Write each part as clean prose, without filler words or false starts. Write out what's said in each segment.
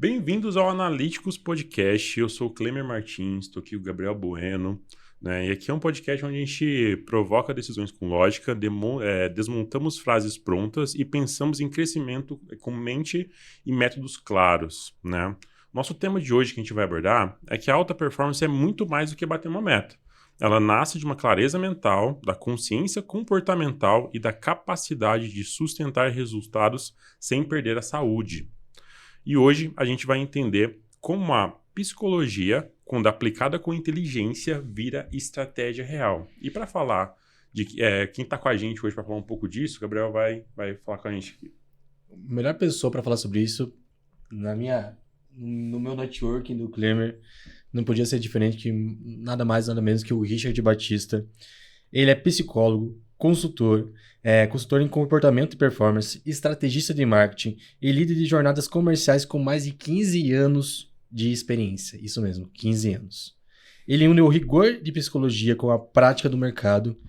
Bem-vindos ao Analíticos Podcast. Eu sou o Clemer Martins, estou aqui com o Gabriel Bueno, né? E aqui é um podcast onde a gente provoca decisões com lógica, desmontamos frases prontas e pensamos em crescimento com mente e métodos claros, né? Nosso tema de hoje que a gente vai abordar é que a alta performance é muito mais do que bater uma meta. Ela nasce de uma clareza mental, da consciência comportamental e da capacidade de sustentar resultados sem perder a saúde. E hoje a gente vai entender como a psicologia, quando aplicada com inteligência, vira estratégia real. E para falar de quem está com a gente hoje para falar um pouco disso, o Gabriel vai falar com a gente aqui. A melhor pessoa para falar sobre isso, no meu networking do Clemer, não podia ser diferente que nada mais, nada menos que o Richard Batista. Ele é psicólogo, consultor em comportamento e performance, estrategista de marketing e líder de jornadas comerciais com mais de 15 anos de experiência. Isso mesmo, 15 anos. Ele une o rigor de psicologia com a prática do mercado.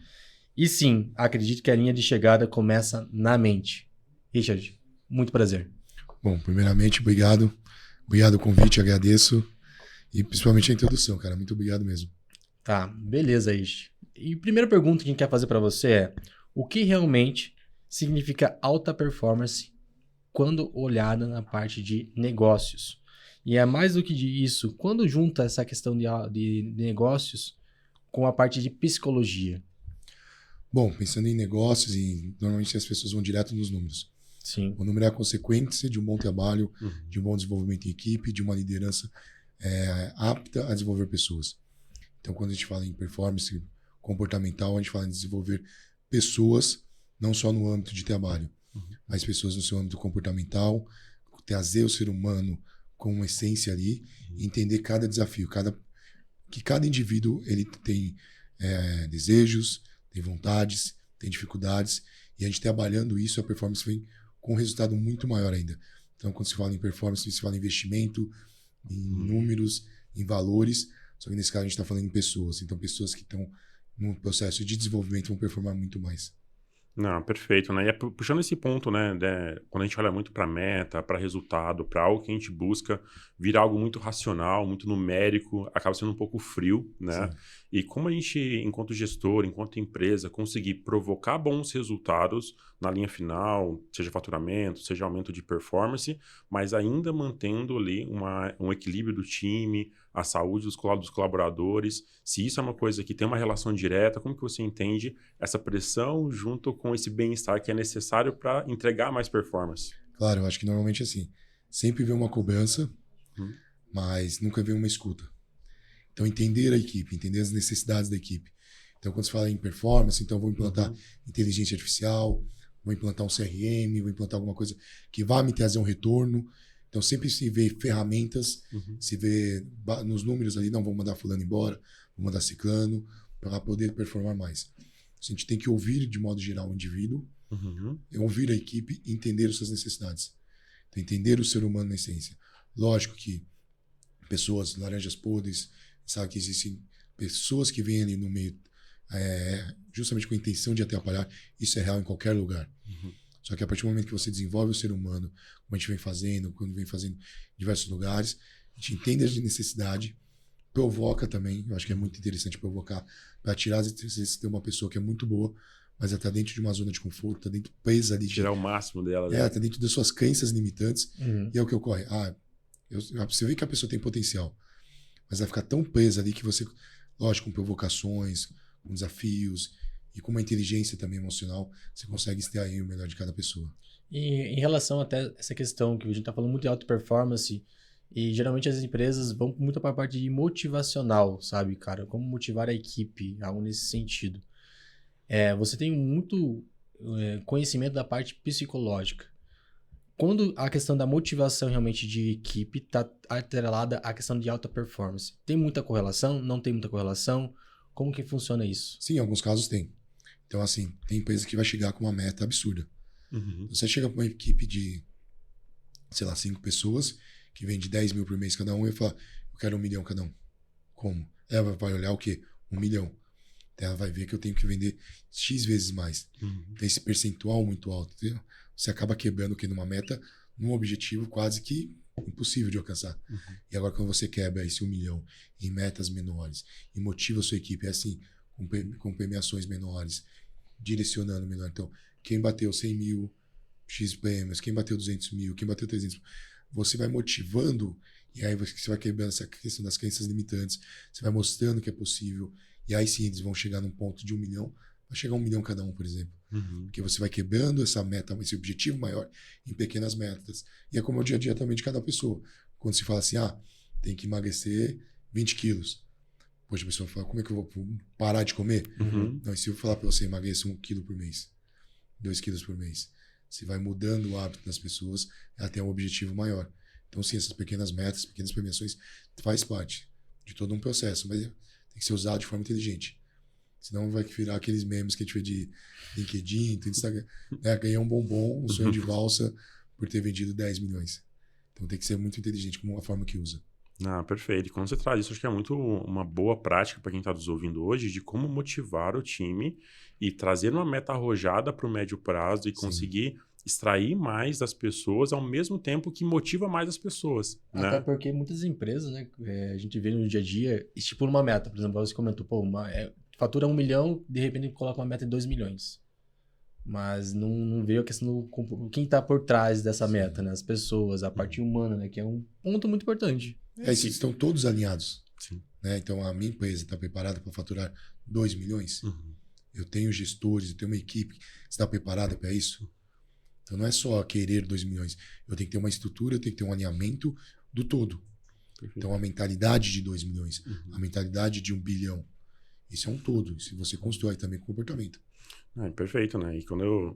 E sim, acredito que a linha de chegada começa na mente. Richard, muito prazer. Bom, primeiramente, obrigado. Obrigado o convite, agradeço. E principalmente a introdução, cara. Muito obrigado mesmo. Tá, beleza, Ish. E a primeira pergunta que a gente quer fazer para você é: o que realmente significa alta performance quando olhada na parte de negócios? E é mais do que isso, quando junta essa questão de negócios com a parte de psicologia? Bom, pensando em negócios, e normalmente as pessoas vão direto nos números. Sim. O número é a consequência de um bom trabalho, de um bom desenvolvimento em equipe, de uma liderança apta a desenvolver pessoas. Então, quando a gente fala em performance comportamental, a gente fala em desenvolver pessoas, não só no âmbito de trabalho, mas pessoas no seu âmbito comportamental, trazer o ser humano com uma essência ali, entender cada desafio, que cada indivíduo ele tem desejos, tem vontades, tem dificuldades, e a gente trabalhando isso, a performance vem com um resultado muito maior ainda. Então, quando se fala em performance, se fala em investimento, em números, em valores, só que nesse caso a gente está falando em pessoas. Então, pessoas que estão no processo de desenvolvimento vão performar muito mais. Não, perfeito, né? E puxando esse ponto, né, quando a gente olha muito para meta, para resultado, para algo que a gente busca virar algo muito racional, muito numérico, acaba sendo um pouco frio, né? Sim. E como a gente, enquanto gestor, enquanto empresa, conseguir provocar bons resultados na linha final, seja faturamento, seja aumento de performance, mas ainda mantendo ali um equilíbrio do time, a saúde dos colaboradores, se isso é uma coisa que tem uma relação direta, como que você entende essa pressão junto com esse bem-estar que é necessário para entregar mais performance? Claro, eu acho que normalmente é assim. Sempre vem uma cobrança, mas nunca vem uma escuta. Então, entender a equipe, entender as necessidades da equipe. Então, quando se fala em performance, então vou implantar inteligência artificial, vou implantar um CRM, vou implantar alguma coisa que vá me trazer um retorno. Então, sempre se vê ferramentas, se vê nos números ali, não, vou mandar fulano embora, vou mandar ciclano, para poder performar mais. A gente tem que ouvir, de modo geral, o indivíduo, ouvir a equipe e entender as suas necessidades. Então, entender o ser humano na essência. Lógico que pessoas, laranjas podres, sabe que existem pessoas que vêm ali no meio justamente com a intenção de atrapalhar. Isso é real em qualquer lugar. Só que a partir do momento que você desenvolve o ser humano, como a gente vem fazendo, quando vem fazendo em diversos lugares, a gente entende a necessidade, provoca também. Eu acho que é muito interessante provocar para tirar as necessidades de uma pessoa que é muito boa, mas ela está dentro de uma zona de conforto, está dentro presa ali. Tirar o máximo dela. Né? Está dentro das suas crenças limitantes. E é o que ocorre. Você vê que a pessoa tem potencial, mas vai ficar tão presa ali que você, lógico, com provocações, com desafios e com uma inteligência também emocional, você consegue extrair o melhor de cada pessoa. E em relação até essa questão que a gente está falando muito de alta performance, e geralmente as empresas vão muito para a parte de motivacional, sabe, cara? Como motivar a equipe, algo nesse sentido. Você tem muito conhecimento da parte psicológica. Quando a questão da motivação realmente de equipe está atrelada à questão de alta performance, tem muita correlação? Não tem muita correlação? Como que funciona isso? Sim, em alguns casos tem. Então, assim, tem empresa que vai chegar com uma meta absurda. Você chega para uma equipe de, sei lá, 5 pessoas, que vende 10 mil por mês cada um, e fala, eu quero 1 milhão cada um. Como? Ela vai olhar o quê? 1 milhão. Então, ela vai ver que eu tenho que vender X vezes mais. Tem esse percentual muito alto. Entendeu? Você acaba quebrando o quê? Numa meta, num objetivo quase que impossível de alcançar. E agora quando você quebra esse 1 milhão em metas menores e motiva a sua equipe, é assim, com premiações menores, direcionando melhor. Então, quem bateu 100 mil X prêmios, quem bateu 200 mil, quem bateu 300 mil, você vai motivando e aí você vai quebrando essa questão das crenças limitantes, você vai mostrando que é possível e aí sim eles vão chegar num ponto de 1 milhão, vai chegar a 1 milhão cada um, por exemplo. Porque você vai quebrando essa meta, esse objetivo maior em pequenas metas. E é como é o dia a dia também de cada pessoa. Quando se fala assim, tem que emagrecer 20 quilos. Poxa, a pessoa fala, como é que eu vou parar de comer? Não, e se eu falar para você, emagreça 1 quilo por mês, 2 quilos por mês, você vai mudando o hábito das pessoas até um objetivo maior. Então, sim, essas pequenas metas, pequenas premiações, faz parte de todo um processo, mas tem que ser usado de forma inteligente. Senão vai virar aqueles memes que a gente vê de LinkedIn, do Instagram. Ganhar um bombom, um sonho de valsa por ter vendido 10 milhões. Então tem que ser muito inteligente com a forma que usa. Perfeito. E quando você traz isso, acho que é muito uma boa prática para quem está nos ouvindo hoje de como motivar o time e trazer uma meta arrojada para o médio prazo e conseguir extrair mais das pessoas ao mesmo tempo que motiva mais as pessoas. Até porque muitas empresas, né, a gente vê no dia a dia, estipulam uma meta. Por exemplo, você comentou, fatura 1 milhão, de repente coloca uma meta de 2 milhões. Mas não vê a questão do quem está por trás dessa meta, né? As pessoas, a parte humana, né? Que é um ponto muito importante. Eles estão todos alinhados. Né? Então, a minha empresa está preparada para faturar 2 milhões. Eu tenho gestores, eu tenho uma equipe que está preparada para isso. Então, não é só querer 2 milhões. Eu tenho que ter uma estrutura, eu tenho que ter um alinhamento do todo. Perfeito. Então, a mentalidade de 2 milhões, a mentalidade de 1 bilhão. Isso é um todo. Se você constrói também comportamento. Perfeito, né? E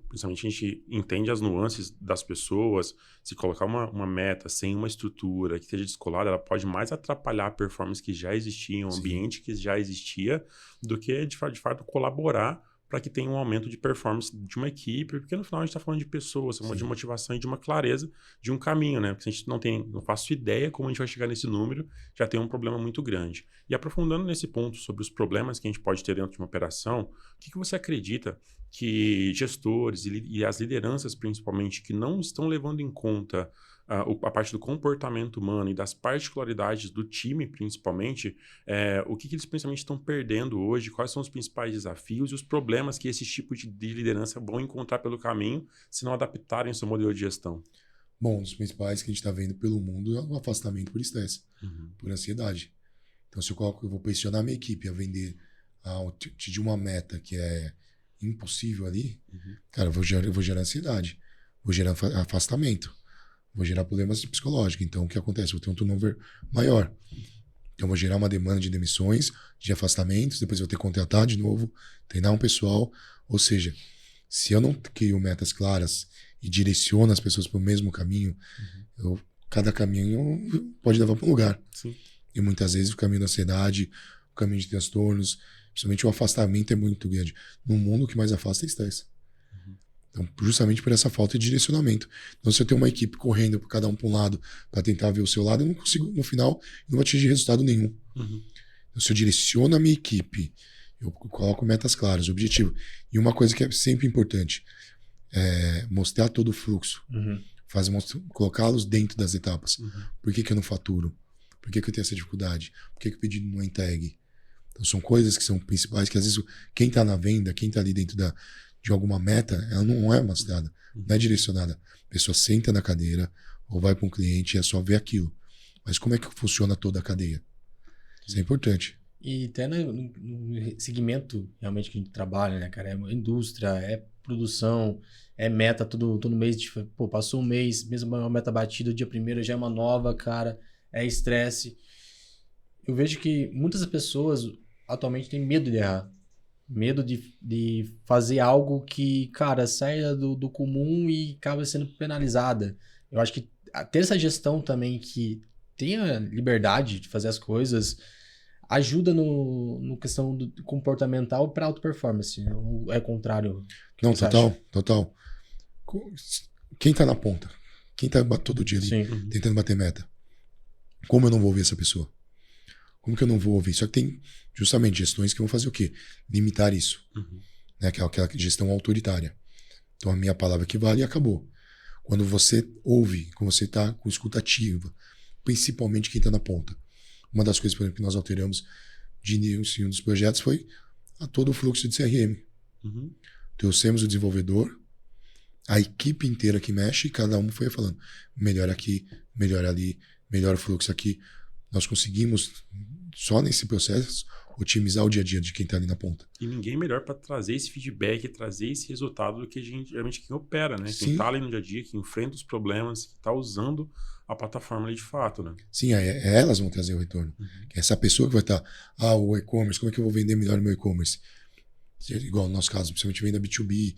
principalmente a gente entende as nuances das pessoas, se colocar uma meta sem uma estrutura que seja descolada, ela pode mais atrapalhar a performance que já existia, um ambiente que já existia, do que de fato colaborar para que tenha um aumento de performance de uma equipe, porque no final a gente está falando de pessoas, de motivação e de uma clareza de um caminho, né? Porque se a gente não faço ideia como a gente vai chegar nesse número, já tem um problema muito grande. E aprofundando nesse ponto sobre os problemas que a gente pode ter dentro de uma operação, o que você acredita que gestores e as lideranças, principalmente, que não estão levando em conta a parte do comportamento humano e das particularidades do time, principalmente, o que eles principalmente estão perdendo hoje, quais são os principais desafios e os problemas que esse tipo de liderança vão encontrar pelo caminho se não adaptarem o seu modelo de gestão? Bom, um dos principais que a gente está vendo pelo mundo é o afastamento por estresse, por ansiedade. Então, se eu vou pressionar minha equipe a vender de uma meta que é impossível ali, cara, eu vou gerar ansiedade, vou gerar afastamento, vou gerar problemas psicológicos. Então, o que acontece? Eu vou ter um turnover maior. Então, eu vou gerar uma demanda de demissões, de afastamentos, depois eu vou ter que contratar de novo, treinar um pessoal. Ou seja, se eu não crio metas claras e direciono as pessoas para o mesmo caminho, cada caminho pode levar para um lugar. Sim. E muitas vezes o caminho da ansiedade, o caminho de transtornos, principalmente o afastamento é muito grande. No mundo, o que mais afasta é estresse. Então, justamente por essa falta de direcionamento. Então, se eu tenho uma equipe correndo cada um para um lado para tentar ver o seu lado, eu não consigo, no final, não vou atingir resultado nenhum. Então, se eu direciono a minha equipe, eu coloco metas claras, objetivo. E uma coisa que é sempre importante, é mostrar todo o fluxo. Colocá-los dentro das etapas. Por que eu não faturo? Por que eu tenho essa dificuldade? Por que o pedido não é entregue? Então, são coisas que são principais, que às vezes quem está na venda, quem está ali dentro de alguma meta, ela não é mostrada, não é direcionada. A pessoa senta na cadeira ou vai para um cliente e é só ver aquilo. Mas como é que funciona toda a cadeia? Isso é importante. E até no segmento realmente que a gente trabalha, né, cara? É indústria, é produção, é meta todo mês. Passou um mês, mesmo uma meta batida, o dia primeiro já é uma nova, cara. É estresse. Eu vejo que muitas pessoas atualmente têm medo de errar. Medo de fazer algo que, cara, saia do comum e acaba sendo penalizada. Eu acho que ter essa gestão também que tenha liberdade de fazer as coisas ajuda no questão do comportamental para alta performance. Ou é o contrário? Não, total. Quem tá na ponta? Quem tá todo dia ali tentando bater meta? Como eu não vou ouvir essa pessoa? Como que eu não vou ouvir? Só que tem justamente gestões que vão fazer o quê? Limitar isso. Né? Aquela gestão autoritária. Então a minha palavra que vale e acabou. Quando você ouve, quando você está com escuta ativa, principalmente quem está na ponta. Uma das coisas, por exemplo, que nós alteramos de início em um dos projetos foi a todo o fluxo de CRM. Uhum. Trouxemos o desenvolvedor, a equipe inteira que mexe, e cada um foi falando, melhor aqui, melhor ali, melhor o fluxo aqui. Nós conseguimos, só nesse processo, otimizar o dia a dia de quem está ali na ponta. E ninguém melhor para trazer esse feedback, trazer esse resultado do que geralmente quem opera, né? Quem Sim. está ali no dia a dia, que enfrenta os problemas, que está usando a plataforma ali de fato, né? Sim, elas vão trazer o retorno. Essa pessoa que vai estar, o e-commerce, como é que eu vou vender melhor o meu e-commerce? Igual no nosso caso, principalmente venda B2B,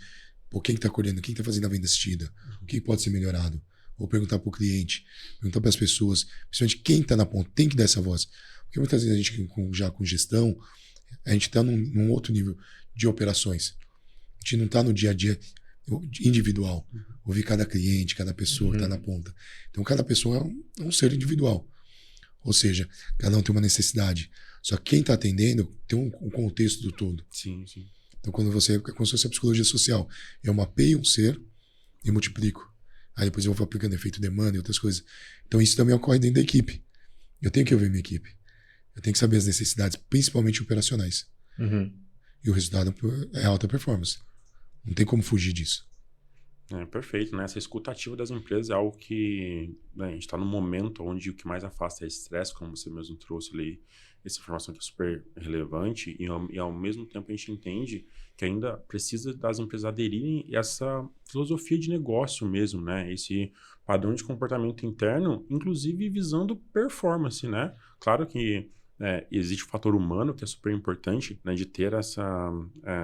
quem está colhendo, quem está fazendo a venda assistida, o que pode ser melhorado? Ou perguntar para o cliente, perguntar para as pessoas, principalmente quem está na ponta, tem que dar essa voz. Porque muitas vezes a gente, já com gestão, a gente está num outro nível de operações. A gente não está no dia a dia individual. Ouvir cada cliente, cada pessoa que está na ponta. Então, cada pessoa é um ser individual. Ou seja, cada um tem uma necessidade. Só que quem está atendendo tem um contexto do todo. Sim, sim. Então, como se fosse a psicologia social, eu mapeio um ser e multiplico. Aí depois eu vou aplicando efeito demanda e outras coisas. Então, isso também ocorre dentro da equipe. Eu tenho que ouvir minha equipe. Eu tenho que saber as necessidades, principalmente operacionais. E o resultado é alta performance. Não tem como fugir disso. Perfeito, né? Essa escuta ativa das empresas é algo que, né, a gente está num momento onde o que mais afasta é estresse, como você mesmo trouxe ali, essa informação que é super relevante, e ao mesmo tempo a gente entende que ainda precisa das empresas aderirem a essa filosofia de negócio mesmo, né? Esse padrão de comportamento interno, inclusive visando performance, né? Claro que existe o fator humano, que é super importante, né, de ter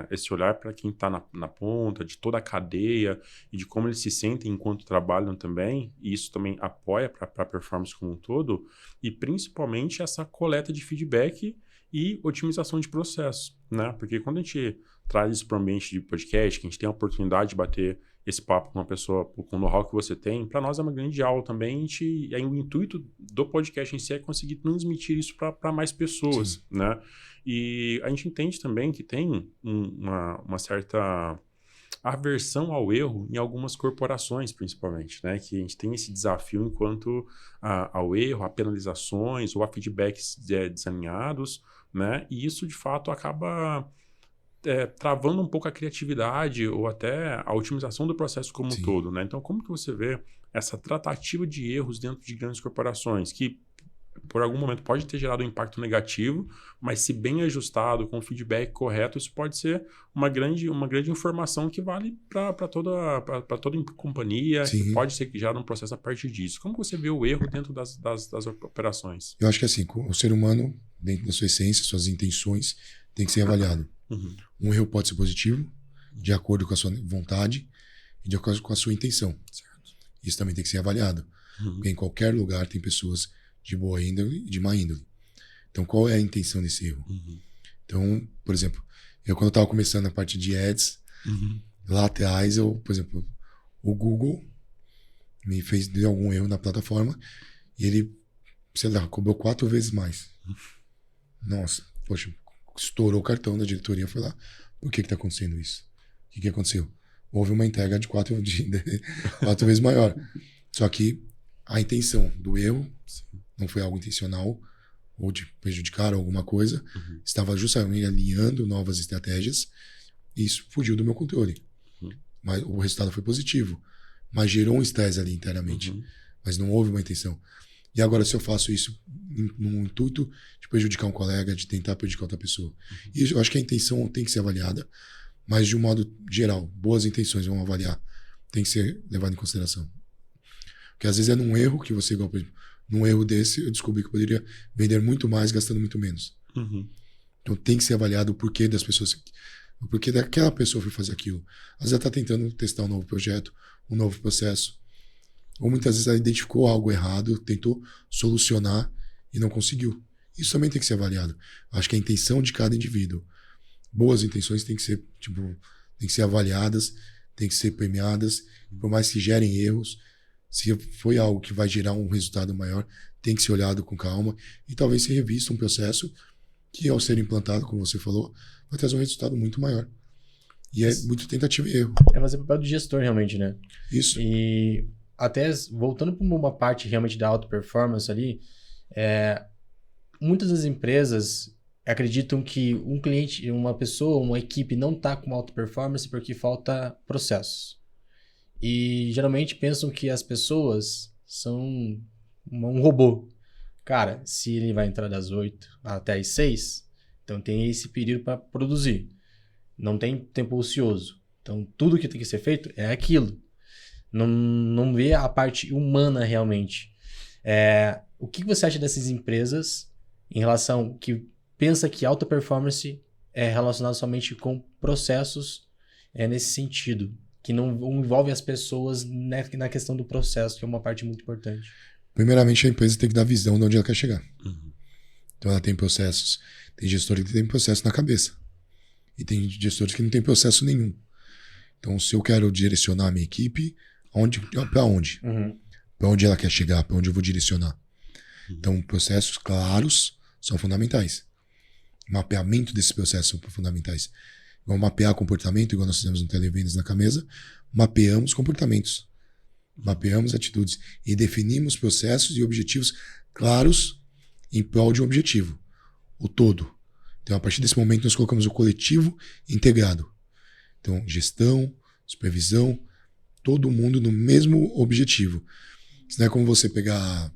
esse olhar para quem está na ponta, de toda a cadeia e de como eles se sentem enquanto trabalham também, e isso também apoia para a performance como um todo, e principalmente essa coleta de feedback e otimização de processos, né? Porque quando a gente traz isso para o ambiente de podcast, que a gente tem a oportunidade de bater esse papo com uma pessoa, com o know-how que você tem, para nós é uma grande aula também, e aí o intuito do podcast em si é conseguir transmitir isso para mais pessoas, Sim. né? E a gente entende também que tem uma certa aversão ao erro em algumas corporações, principalmente, né? Que a gente tem esse desafio enquanto ao erro, a penalizações ou a feedbacks desalinhados, né? E isso, de fato, acaba travando um pouco a criatividade ou até a otimização do processo como um Sim. todo, né? Então, como que você vê essa tratativa de erros dentro de grandes corporações que, por algum momento, pode ter gerado um impacto negativo, mas se bem ajustado, com o feedback correto, isso pode ser uma grande informação que vale para toda companhia, Sim. que pode ser que gere um processo a partir disso. Como você vê o erro dentro das operações? Eu acho que assim, o ser humano, dentro da sua essência, suas intenções, tem que ser avaliado. Um erro pode ser positivo, de acordo com a sua vontade e de acordo com a sua intenção. Certo. Isso também tem que ser avaliado. Porque em qualquer lugar tem pessoas de boa índole e de má índole. Então, qual é a intenção desse erro? Então, por exemplo, eu quando estava começando a parte de ads, lá atrás, por exemplo, o Google me deu algum erro na plataforma e ele, sei lá, cobrou 4 vezes mais. Nossa, poxa, estourou o cartão da diretoria, foi lá. Por que está acontecendo isso? O que aconteceu? Houve uma entrega de 4 vezes maior. Só que a intenção do erro não foi algo intencional ou de prejudicar alguma coisa. Estava justamente alinhando novas estratégias e isso fugiu do meu controle. Mas o resultado foi positivo. Mas gerou um estresse ali internamente. Mas não houve uma intenção. E agora, se eu faço isso num intuito de prejudicar um colega, de tentar prejudicar outra pessoa. E eu acho que a intenção tem que ser avaliada, mas de um modo geral, boas intenções vão avaliar. Tem que ser levado em consideração. Porque às vezes é num erro que você, igual, por exemplo, num erro desse, eu descobri que eu poderia vender muito mais gastando muito menos. Então tem que ser avaliado o porquê das pessoas, o porquê daquela pessoa foi fazer aquilo. Às vezes ela está tentando testar um novo projeto, um novo processo. Ou muitas vezes ela identificou algo errado, tentou solucionar e não conseguiu. Isso também tem que ser avaliado. Acho que a intenção de cada indivíduo, boas intenções têm que ser avaliadas, têm que ser premiadas, por mais que gerem erros. Se foi algo que vai gerar um resultado maior, tem que ser olhado com calma e talvez ser revisto um processo que, ao ser implantado, como você falou, vai trazer um resultado muito maior. E é muito tentativa e erro. É fazer o papel do gestor, realmente, né? Isso. E até voltando para uma parte realmente da alta performance ali, muitas das empresas acreditam que um cliente, uma pessoa, uma equipe não está com alta performance porque falta processos. E geralmente pensam que as pessoas são um robô. Cara, se ele vai entrar das 8 até as 6, então tem esse período para produzir. Não tem tempo ocioso. Então tudo que tem que ser feito é aquilo. Não vê a parte humana realmente. O que você acha dessas empresas em relação que pensa que alta performance é relacionado somente com processos nesse sentido, que não envolve as pessoas na questão do processo, que é uma parte muito importante? Primeiramente, a empresa tem que dar visão de onde ela quer chegar. Uhum. Então, ela tem processos. Tem gestores que tem processo na cabeça. E tem gestores que não tem processo nenhum. Então, se eu quero direcionar a minha equipe, para onde? Uhum. Para onde ela quer chegar, para onde eu vou direcionar. Então, processos claros são fundamentais. Mapeamento desses processos são fundamentais. Vamos mapear comportamento, igual nós fizemos no Televendas na Camesa, mapeamos comportamentos, mapeamos atitudes e definimos processos e objetivos claros em prol de um objetivo, o todo. Então, a partir desse momento, nós colocamos o coletivo integrado. Então, gestão, supervisão, todo mundo no mesmo objetivo. Isso não é como você pegar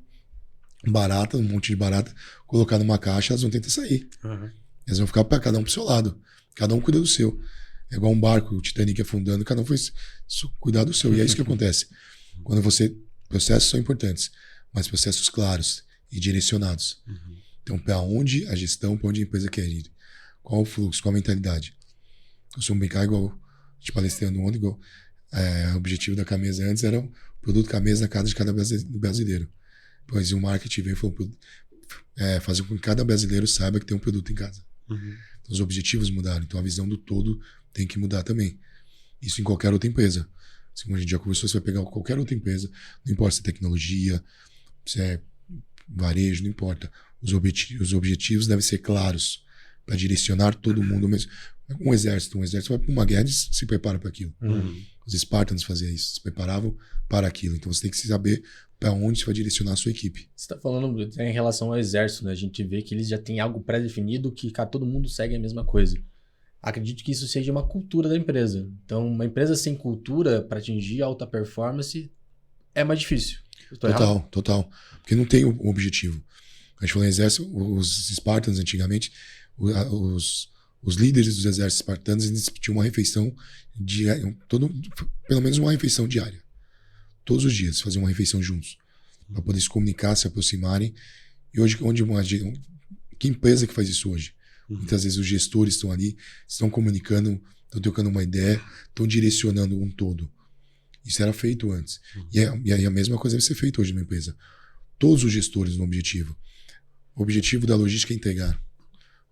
barata, um monte de barata, colocar numa caixa, elas vão tentar sair. Uhum. Elas vão ficar para cada um pro seu lado. Cada um cuida do seu. É igual um barco, o Titanic afundando, cada um foi cuidar do seu. E é isso que acontece. Quando processos são importantes, mas processos claros e direcionados. Uhum. Então, para onde a gestão, para onde a empresa quer ir? Qual o fluxo, qual a mentalidade? Eu sou um brincar igual, te palestrando ontem, igual o objetivo da Camesa antes era o produto Camesa na casa de cada brasileiro. Pois o marketing veio e falou fazer com que cada brasileiro saiba que tem um produto em casa. Uhum. Então, os objetivos mudaram, então a visão do todo tem que mudar também. Isso em qualquer outra empresa. Assim, como a gente já conversou, você vai pegar qualquer outra empresa, não importa se é tecnologia, se é varejo, não importa. Os objetivos devem ser claros para direcionar todo mundo mesmo. Um exército vai para uma guerra e se prepara para aquilo. Uhum. Os espartanos faziam isso, se preparavam para aquilo. Então você tem que saber para onde você vai direcionar a sua equipe. Você está falando em relação ao exército, né? A gente vê que eles já têm algo pré-definido que todo mundo segue a mesma coisa. Acredito que isso seja uma cultura da empresa. Então, uma empresa sem cultura para atingir alta performance é mais difícil. Total. Porque não tem o objetivo. A gente falou em exército, os espartanos antigamente, os líderes dos exércitos espartanos, eles tinham uma refeição diária, pelo menos uma refeição diária. Todos os dias faziam uma refeição juntos, para poder se comunicar, se aproximarem. E hoje, que empresa que faz isso hoje? Muitas vezes os gestores estão ali, estão comunicando, estão trocando uma ideia, estão direcionando um todo. Isso era feito antes. E a mesma coisa deve ser feita hoje numa empresa. Todos os gestores no objetivo. O objetivo da logística é entregar.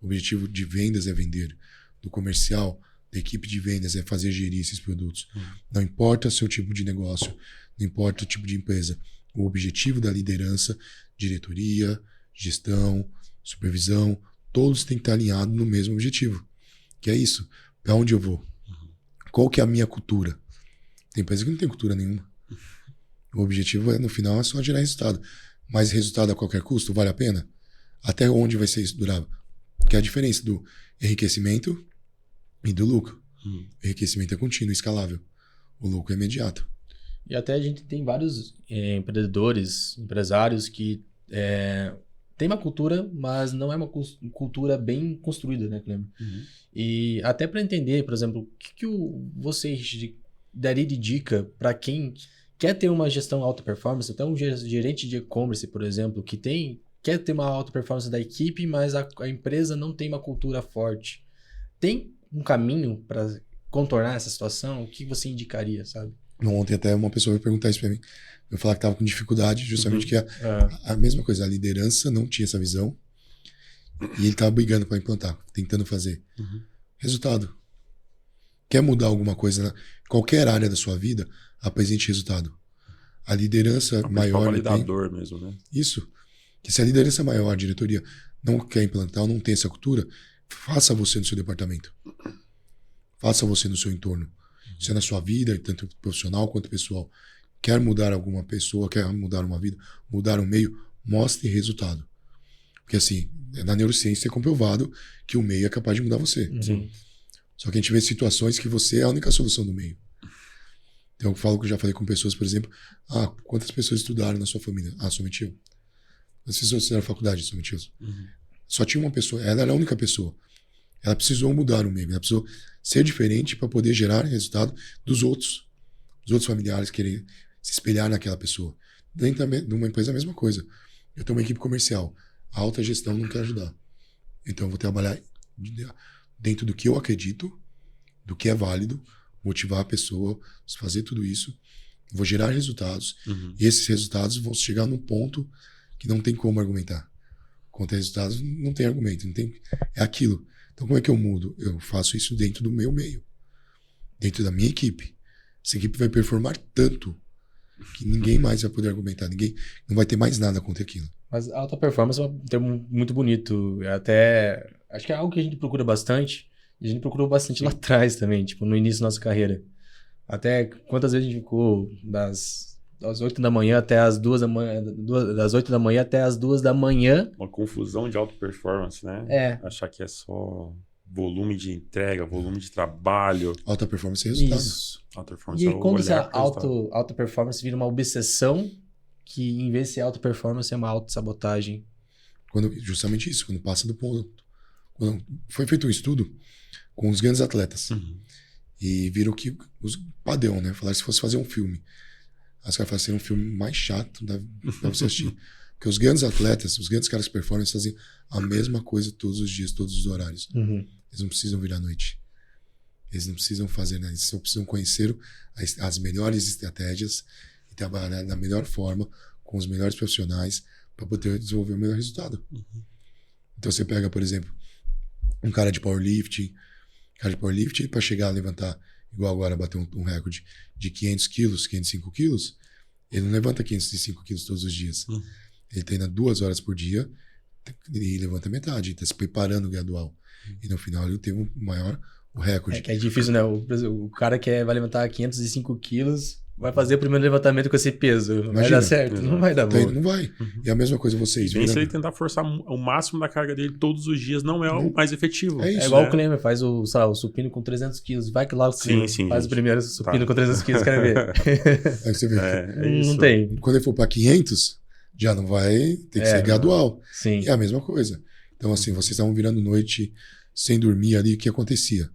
O objetivo de vendas é vender. Do comercial, da equipe de vendas é fazer gerir esses produtos. Não importa o seu tipo de negócio, não importa o tipo de empresa. O objetivo da liderança, diretoria, gestão, supervisão, todos têm que estar alinhados no mesmo objetivo. Que é isso. Para onde eu vou? Qual que é a minha cultura? Tem empresa que não tem cultura nenhuma. O objetivo no final é só gerar resultado. Mas resultado a qualquer custo, vale a pena? Até onde vai ser isso durável? Que é a diferença do enriquecimento e do lucro. O enriquecimento é contínuo, escalável. O lucro é imediato. E até a gente tem vários empresários que tem uma cultura, mas não é uma cultura bem construída, né, Clemer? E até para entender, por exemplo, o que você daria de dica para quem quer ter uma gestão alta performance, até um gerente de e-commerce, por exemplo, que quer ter uma alta performance da equipe, mas a empresa não tem uma cultura forte. Tem um caminho para contornar essa situação? O que você indicaria, sabe? Ontem até uma pessoa veio perguntar isso para mim. Eu falar que estava com dificuldade, justamente que a mesma coisa, a liderança não tinha essa visão e ele estava brigando para implantar, tentando fazer. Resultado. Quer mudar alguma coisa na qualquer área da sua vida, apresente resultado. A liderança maior... validador mesmo, né? Isso. Que se a liderança maior, a diretoria, não quer implantar ou não tem essa cultura, faça você no seu departamento. Faça você no seu entorno. Isso é na sua vida, tanto profissional quanto pessoal. Quer mudar alguma pessoa, quer mudar uma vida, mudar um meio, mostre resultado. Porque assim, na neurociência é comprovado que o meio é capaz de mudar você. Sim. Só que a gente vê situações que você é a única solução do meio. Então eu falo que eu já falei com pessoas, por exemplo, quantas pessoas estudaram na sua família? Somente eu. Quantas pessoas fizeram faculdade? Somente eu. Só tinha uma pessoa, ela era a única pessoa. Ela precisou mudar o meio, ela precisou ser diferente para poder gerar resultado dos outros familiares querem se espelhar naquela pessoa. Dentro de uma empresa, a mesma coisa. Eu tenho uma equipe comercial. A alta gestão não quer ajudar. Então eu vou trabalhar dentro do que eu acredito, do que é válido, motivar a pessoa, fazer tudo isso. Vou gerar resultados. E esses resultados vão chegar num ponto que não tem como argumentar. Contra resultados, não tem argumento. É aquilo. Então como é que eu mudo? Eu faço isso dentro do meu meio. Dentro da minha equipe. Essa equipe vai performar tanto que ninguém mais vai poder argumentar. Ninguém não vai ter mais nada contra aquilo. Mas a alta performance é um termo muito bonito. Acho que é algo que a gente procura bastante. E a gente procurou bastante lá atrás também, tipo, no início da nossa carreira. Até quantas vezes a gente ficou das 8 da manhã até as 2 da manhã, das 8 da manhã até as 2 da manhã. Uma confusão de alta performance, né? Achar que é só volume de entrega, volume de trabalho. Alta performance é resultado. Isso. Alta performance E quando essa alta performance vira uma obsessão, que em vez de ser alta performance é uma autossabotagem. Justamente isso, quando passa do ponto. Quando foi feito um estudo com os grandes atletas. E viram que os padrão, né? Falaram se fosse fazer um filme. Os caras falaram seria um filme mais chato pra você assistir. Porque os grandes atletas, os grandes caras que performam, fazem a mesma coisa todos os dias, todos os horários. Eles não precisam vir à noite. Eles não precisam fazer nada. Eles só precisam conhecer as melhores estratégias e trabalhar da melhor forma, com os melhores profissionais, para poder desenvolver o melhor resultado. Então você pega, por exemplo, um cara de powerlifting, para chegar a levantar, igual agora, bater um recorde de 500 quilos, 505 quilos, ele não levanta 505 quilos todos os dias. Ele treina 2 horas por dia e levanta metade, está se preparando gradual. E no final ele teve o recorde. É difícil, né? O cara que vai levantar 505 quilos vai fazer o primeiro levantamento com esse peso. Vai dar certo? Não vai dar bom. Não vai. E a mesma coisa vocês. Bem, se ele tentar forçar o máximo da carga dele todos os dias, não é o mais efetivo. É isso. É igual o Klemer faz o supino com 300 quilos. Vai que lá o Klemer faz o primeiro supino com 300 quilos, quero ver. Aí você vê. Não tem. Quando ele for para 500, já não vai ter que ser gradual. Sim. E é a mesma coisa. Então assim, vocês estavam virando noite sem dormir ali, o que acontecia?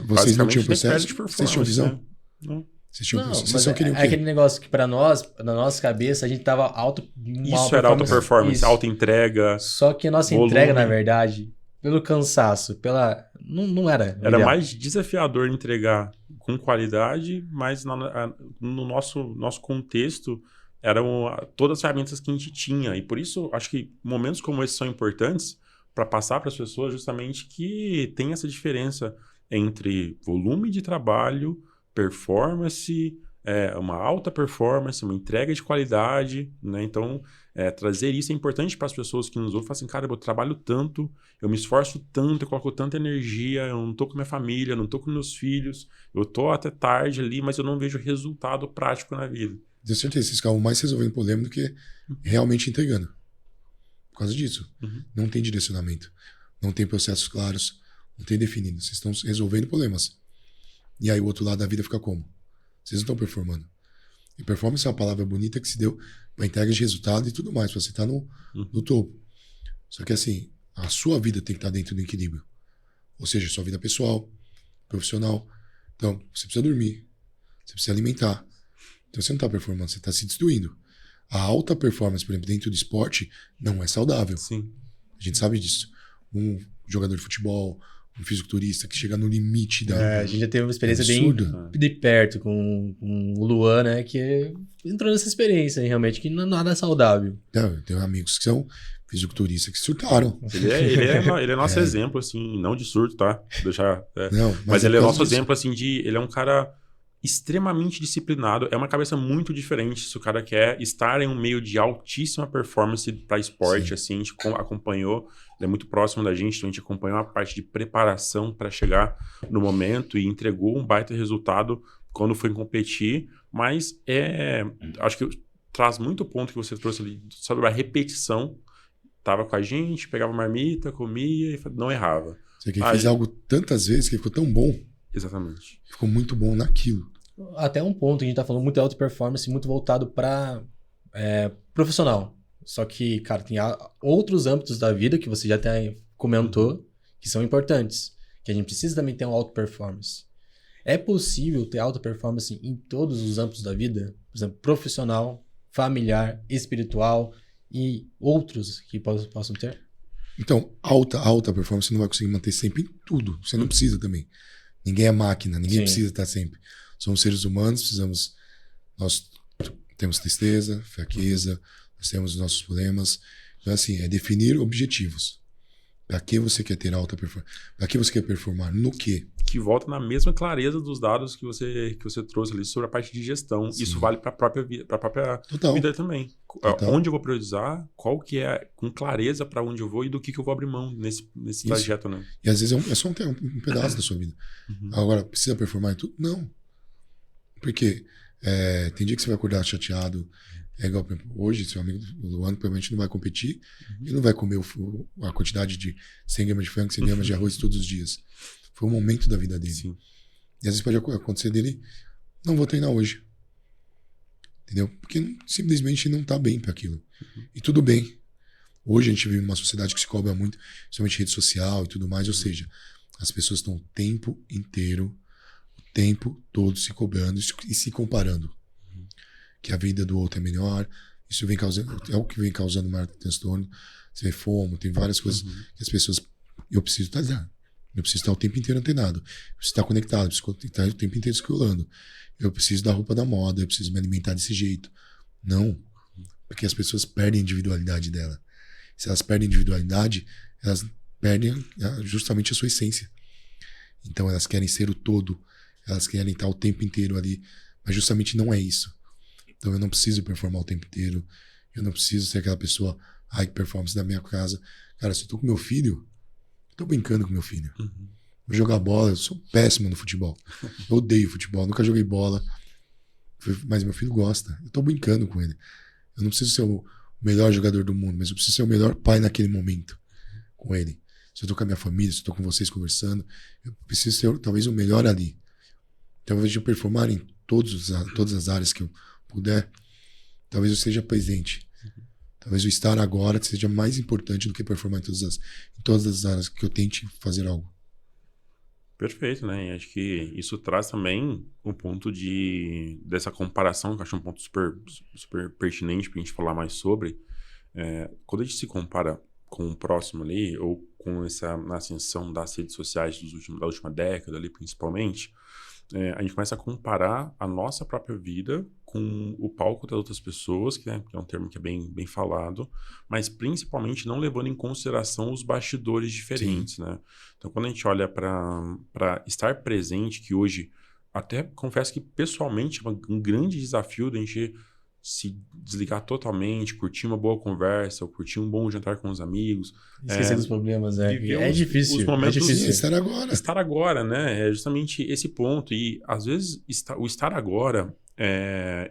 Vocês não tinham processo? Vocês tinham visão? Né? Não. Vocês só queriam o quê? É aquele negócio que pra nós, na nossa cabeça, a gente tava Isso era alta performance, alta entrega. Só que a nossa entrega, na verdade, pelo cansaço, não era. Era mais desafiador entregar com qualidade, mas no nosso contexto eram todas as ferramentas que a gente tinha. E por isso, acho que momentos como esses são importantes para passar para as pessoas justamente que tem essa diferença entre volume de trabalho, performance, uma alta performance, uma entrega de qualidade, né? Então, trazer isso é importante para as pessoas que nos ouvem. Falam assim, cara, eu trabalho tanto, eu me esforço tanto, eu coloco tanta energia, eu não estou com minha família, não estou com meus filhos, eu estou até tarde ali, mas eu não vejo resultado prático na vida. Tenho certeza, vocês ficavam mais resolvendo problema do que realmente entregando. Por causa disso. Não tem direcionamento, não tem processos claros, não tem definido. Vocês estão resolvendo problemas. E aí o outro lado da vida fica como? Vocês não estão performando. E performance é uma palavra bonita que se deu para entrega de resultado e tudo mais, para você estar no topo. Só que assim, a sua vida tem que estar dentro do equilíbrio. Ou seja, sua vida pessoal, profissional. Então, você precisa dormir, você precisa alimentar. Então você não está performando, você está se destruindo. A alta performance, por exemplo, dentro do esporte, não é saudável. Sim. A gente sabe disso. Um jogador de futebol, um fisiculturista que chega no limite da... a gente já teve uma experiência bem de perto com o Luan, né? Que entrou nessa experiência, realmente, que não é nada saudável. Eu tenho amigos que são fisiculturistas que surtaram. Ele é nosso exemplo, assim, não de surto, tá? Deixar, Não, mas ele é nosso exemplo, assim, ele é um cara extremamente disciplinado. É uma cabeça muito diferente se o cara quer estar em um meio de altíssima performance para esporte. Sim. Assim, a gente acompanhou, ele é muito próximo da gente, então a gente acompanhou a parte de preparação para chegar no momento e entregou um baita resultado quando foi competir. Mas acho que traz muito ponto que você trouxe ali sobre a repetição. Tava com a gente, pegava marmita, comia e não errava. Você que fez algo tantas vezes que ficou tão bom, Exatamente. ficou muito bom naquilo. Até um ponto, a gente tá falando muito de alta performance, muito voltado para profissional. Só que, cara, tem outros âmbitos da vida que você já até comentou que são importantes. Que a gente precisa também ter uma alta performance. É possível ter alta performance em todos os âmbitos da vida? Por exemplo, profissional, familiar, espiritual e outros que possam ter? Então, alta performance você não vai conseguir manter sempre em tudo. Você não precisa também. Ninguém é máquina, ninguém Sim. precisa estar sempre. Somos seres humanos, nós temos tristeza, fraqueza, nós temos os nossos problemas. Então, assim, é definir objetivos. Para que você quer ter alta performance? Para que você quer performar? No quê? Que volta na mesma clareza dos dados que você trouxe ali sobre a parte de gestão. Sim. Isso vale para a própria Total. vida também. Total. Onde eu vou priorizar, qual que é, com clareza para onde eu vou e do que eu vou abrir mão nesse trajeto, né? E às vezes é só um pedaço da sua vida. Agora, precisa performar em tudo? Não. Porque tem dia que você vai acordar chateado. É igual, por exemplo, hoje, seu amigo Luan provavelmente não vai competir. Ele não vai comer a quantidade de 100 gramas de frango, 100 gramas de arroz todos os dias. Foi um momento da vida dele. Sim. E às vezes pode acontecer dele, não vou treinar hoje. Entendeu? Porque simplesmente não tá bem para aquilo. E tudo bem. Hoje a gente vive numa sociedade que se cobra muito, principalmente rede social e tudo mais. Ou seja, as pessoas estão o tempo inteiro, o tempo todo se cobrando e se comparando. Que a vida do outro é melhor. Isso vem causando, é o que vem causando maior transtorno. Você vê fomo, tem várias coisas que as pessoas... Eu preciso estar o tempo inteiro antenado. Eu preciso estar conectado, eu preciso estar o tempo inteiro scrollando. Eu preciso da roupa da moda, eu preciso me alimentar desse jeito. Não. Porque as pessoas perdem a individualidade dela. Se elas perdem a individualidade, elas perdem justamente a sua essência. Então elas querem ser o todo. Elas querem estar o tempo inteiro ali. Mas justamente não é isso. Então eu não preciso performar o tempo inteiro. Eu não preciso ser aquela pessoa high performance da minha casa. Cara, se eu tô com meu filho, eu tô brincando com meu filho. Vou jogar bola, eu sou péssimo no futebol. Eu odeio futebol, nunca joguei bola. Mas meu filho gosta. Eu tô brincando com ele. Eu não preciso ser o melhor jogador do mundo, mas eu preciso ser o melhor pai naquele momento com ele. Se eu tô com a minha família, se eu tô com vocês conversando, eu preciso ser talvez o melhor ali. Então, ao invés de eu performar em todas as áreas que eu puder, talvez eu seja presente. Talvez o estar agora seja mais importante do que performar em todas as áreas que eu tente fazer algo. Perfeito, né? E acho que isso traz também um ponto dessa comparação, que eu acho um ponto super, super pertinente para a gente falar mais sobre. Quando a gente se compara com o próximo ali, ou com na ascensão das redes sociais da última década ali, principalmente, a gente começa a comparar a nossa própria vida com o palco das outras pessoas, que é um termo que é bem, bem falado, mas principalmente não levando em consideração os bastidores diferentes, né? Então, quando a gente olha para estar presente, que hoje, até confesso que pessoalmente é um grande desafio da gente se desligar totalmente, curtir uma boa conversa, ou curtir um bom jantar com os amigos. Esquecer dos problemas, viver difícil. Os momentos é difícil. Estar agora, né? É justamente esse ponto. E, às vezes, o estar agora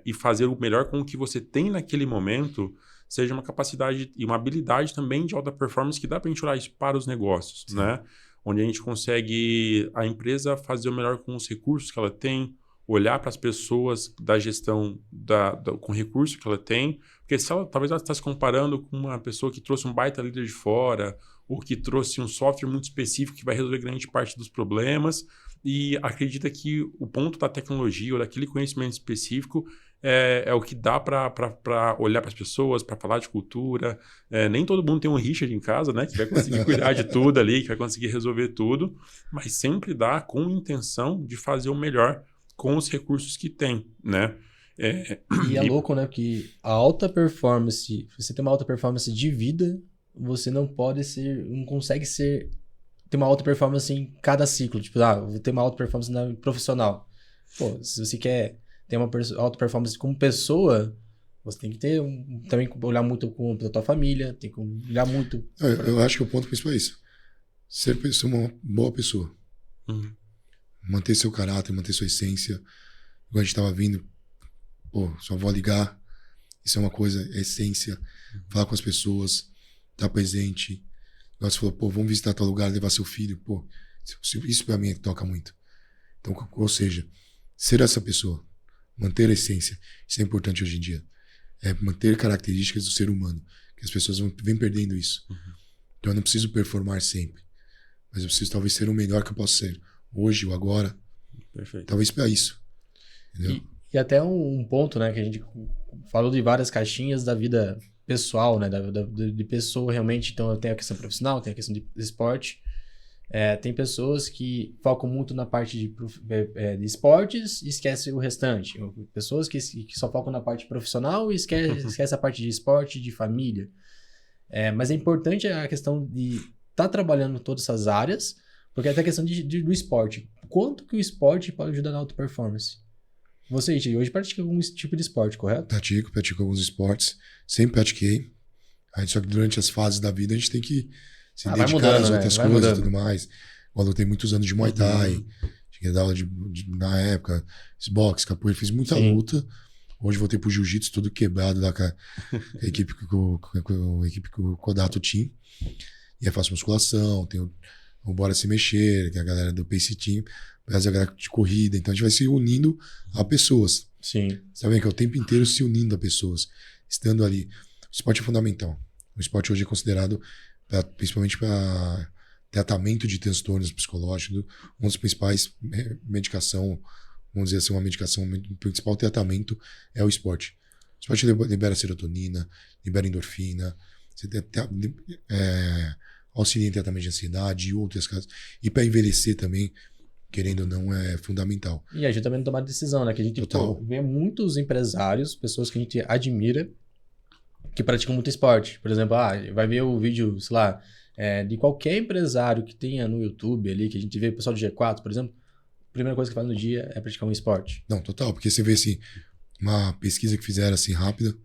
e fazer o melhor com o que você tem naquele momento seja uma capacidade e uma habilidade também de alta performance que dá para a gente olhar isso para os negócios, né? Onde a gente consegue, a empresa, fazer o melhor com os recursos que ela tem, olhar para as pessoas da gestão com o recurso que ela tem, porque talvez ela está se comparando com uma pessoa que trouxe um baita líder de fora, ou que trouxe um software muito específico que vai resolver grande parte dos problemas, e acredita que o ponto da tecnologia ou daquele conhecimento específico é o que dá para olhar para as pessoas, para falar de cultura. Nem todo mundo tem um Richard em casa, né, que vai conseguir cuidar de tudo ali, que vai conseguir resolver tudo, mas sempre dá com intenção de fazer o melhor com os recursos que tem, né? E é louco, né? Porque a alta performance, você tem uma alta performance de vida, você não consegue ter uma alta performance em cada ciclo. Tipo, vou ter uma alta performance profissional. Pô, se você quer ter uma alta performance como pessoa, você tem que ter também olhar muito pra tua família, tem que olhar muito... Eu acho que o ponto principal é isso. Ser uma boa pessoa. Uhum. Manter seu caráter, manter sua essência. Igual a gente tava vindo, pô, sua avó ligar, isso é uma coisa, é essência. Falar com as pessoas, estar presente. Igual você falou, pô, vamos visitar tal lugar, levar seu filho, pô. Isso pra mim é que toca muito. Então, ou seja, ser essa pessoa, manter a essência, isso é importante hoje em dia. É manter características do ser humano, que as pessoas vêm perdendo isso. Então eu não preciso performar sempre, mas eu preciso talvez ser o melhor que eu posso ser, hoje ou agora. Perfeito. Talvez para isso. Entendeu? E até um ponto, né, que a gente falou de várias caixinhas da vida pessoal, né, de pessoa realmente. Então tem a questão profissional, tem a questão de esporte. Tem pessoas que focam muito na parte de esportes e esquecem o restante. Pessoas que só focam na parte profissional e esquecem a parte de esporte, de família. Mas é importante a questão de estar trabalhando em todas essas áreas, porque até a questão do esporte. Quanto que o esporte pode ajudar na alta performance? Você, hoje pratica algum tipo de esporte, correto? Pratico alguns esportes, sempre pratiquei. Aí, só que durante as fases da vida a gente tem que se dedicar mudando, às né? outras Vai coisas e mudando. tudo mais. Quando eu tenho muitos anos de Muay Thai, cheguei a dar aula na época, boxe, capoeira, fiz muita Sim. luta. Hoje voltei pro jiu-jitsu, todo quebrado lá com a equipe com o Kodato Team. E aí faço musculação, tenho o Bora Se Mexer, que é a galera do Pace Team, mas a galera de corrida. Então a gente vai se unindo a pessoas. Sim. Sabe que é o tempo inteiro se unindo a pessoas, estando ali. O esporte é fundamental. O esporte hoje é considerado, principalmente para tratamento de transtornos psicológicos, um dos principais medicação, vamos dizer assim, uma medicação, o principal tratamento é o esporte. O esporte libera serotonina, libera endorfina, você auxilia em tratamento de ansiedade e outras coisas. E para envelhecer também, querendo ou não, é fundamental. E ajuda também a tomar decisão, né? Que a gente vê muitos empresários, pessoas que a gente admira, que praticam muito esporte. Por exemplo, vai ver o vídeo, sei lá, de qualquer empresário que tenha no YouTube ali, que a gente vê o pessoal do G4, por exemplo, a primeira coisa que faz no dia é praticar um esporte. Não, total, porque você vê assim, uma pesquisa que fizeram assim rápida,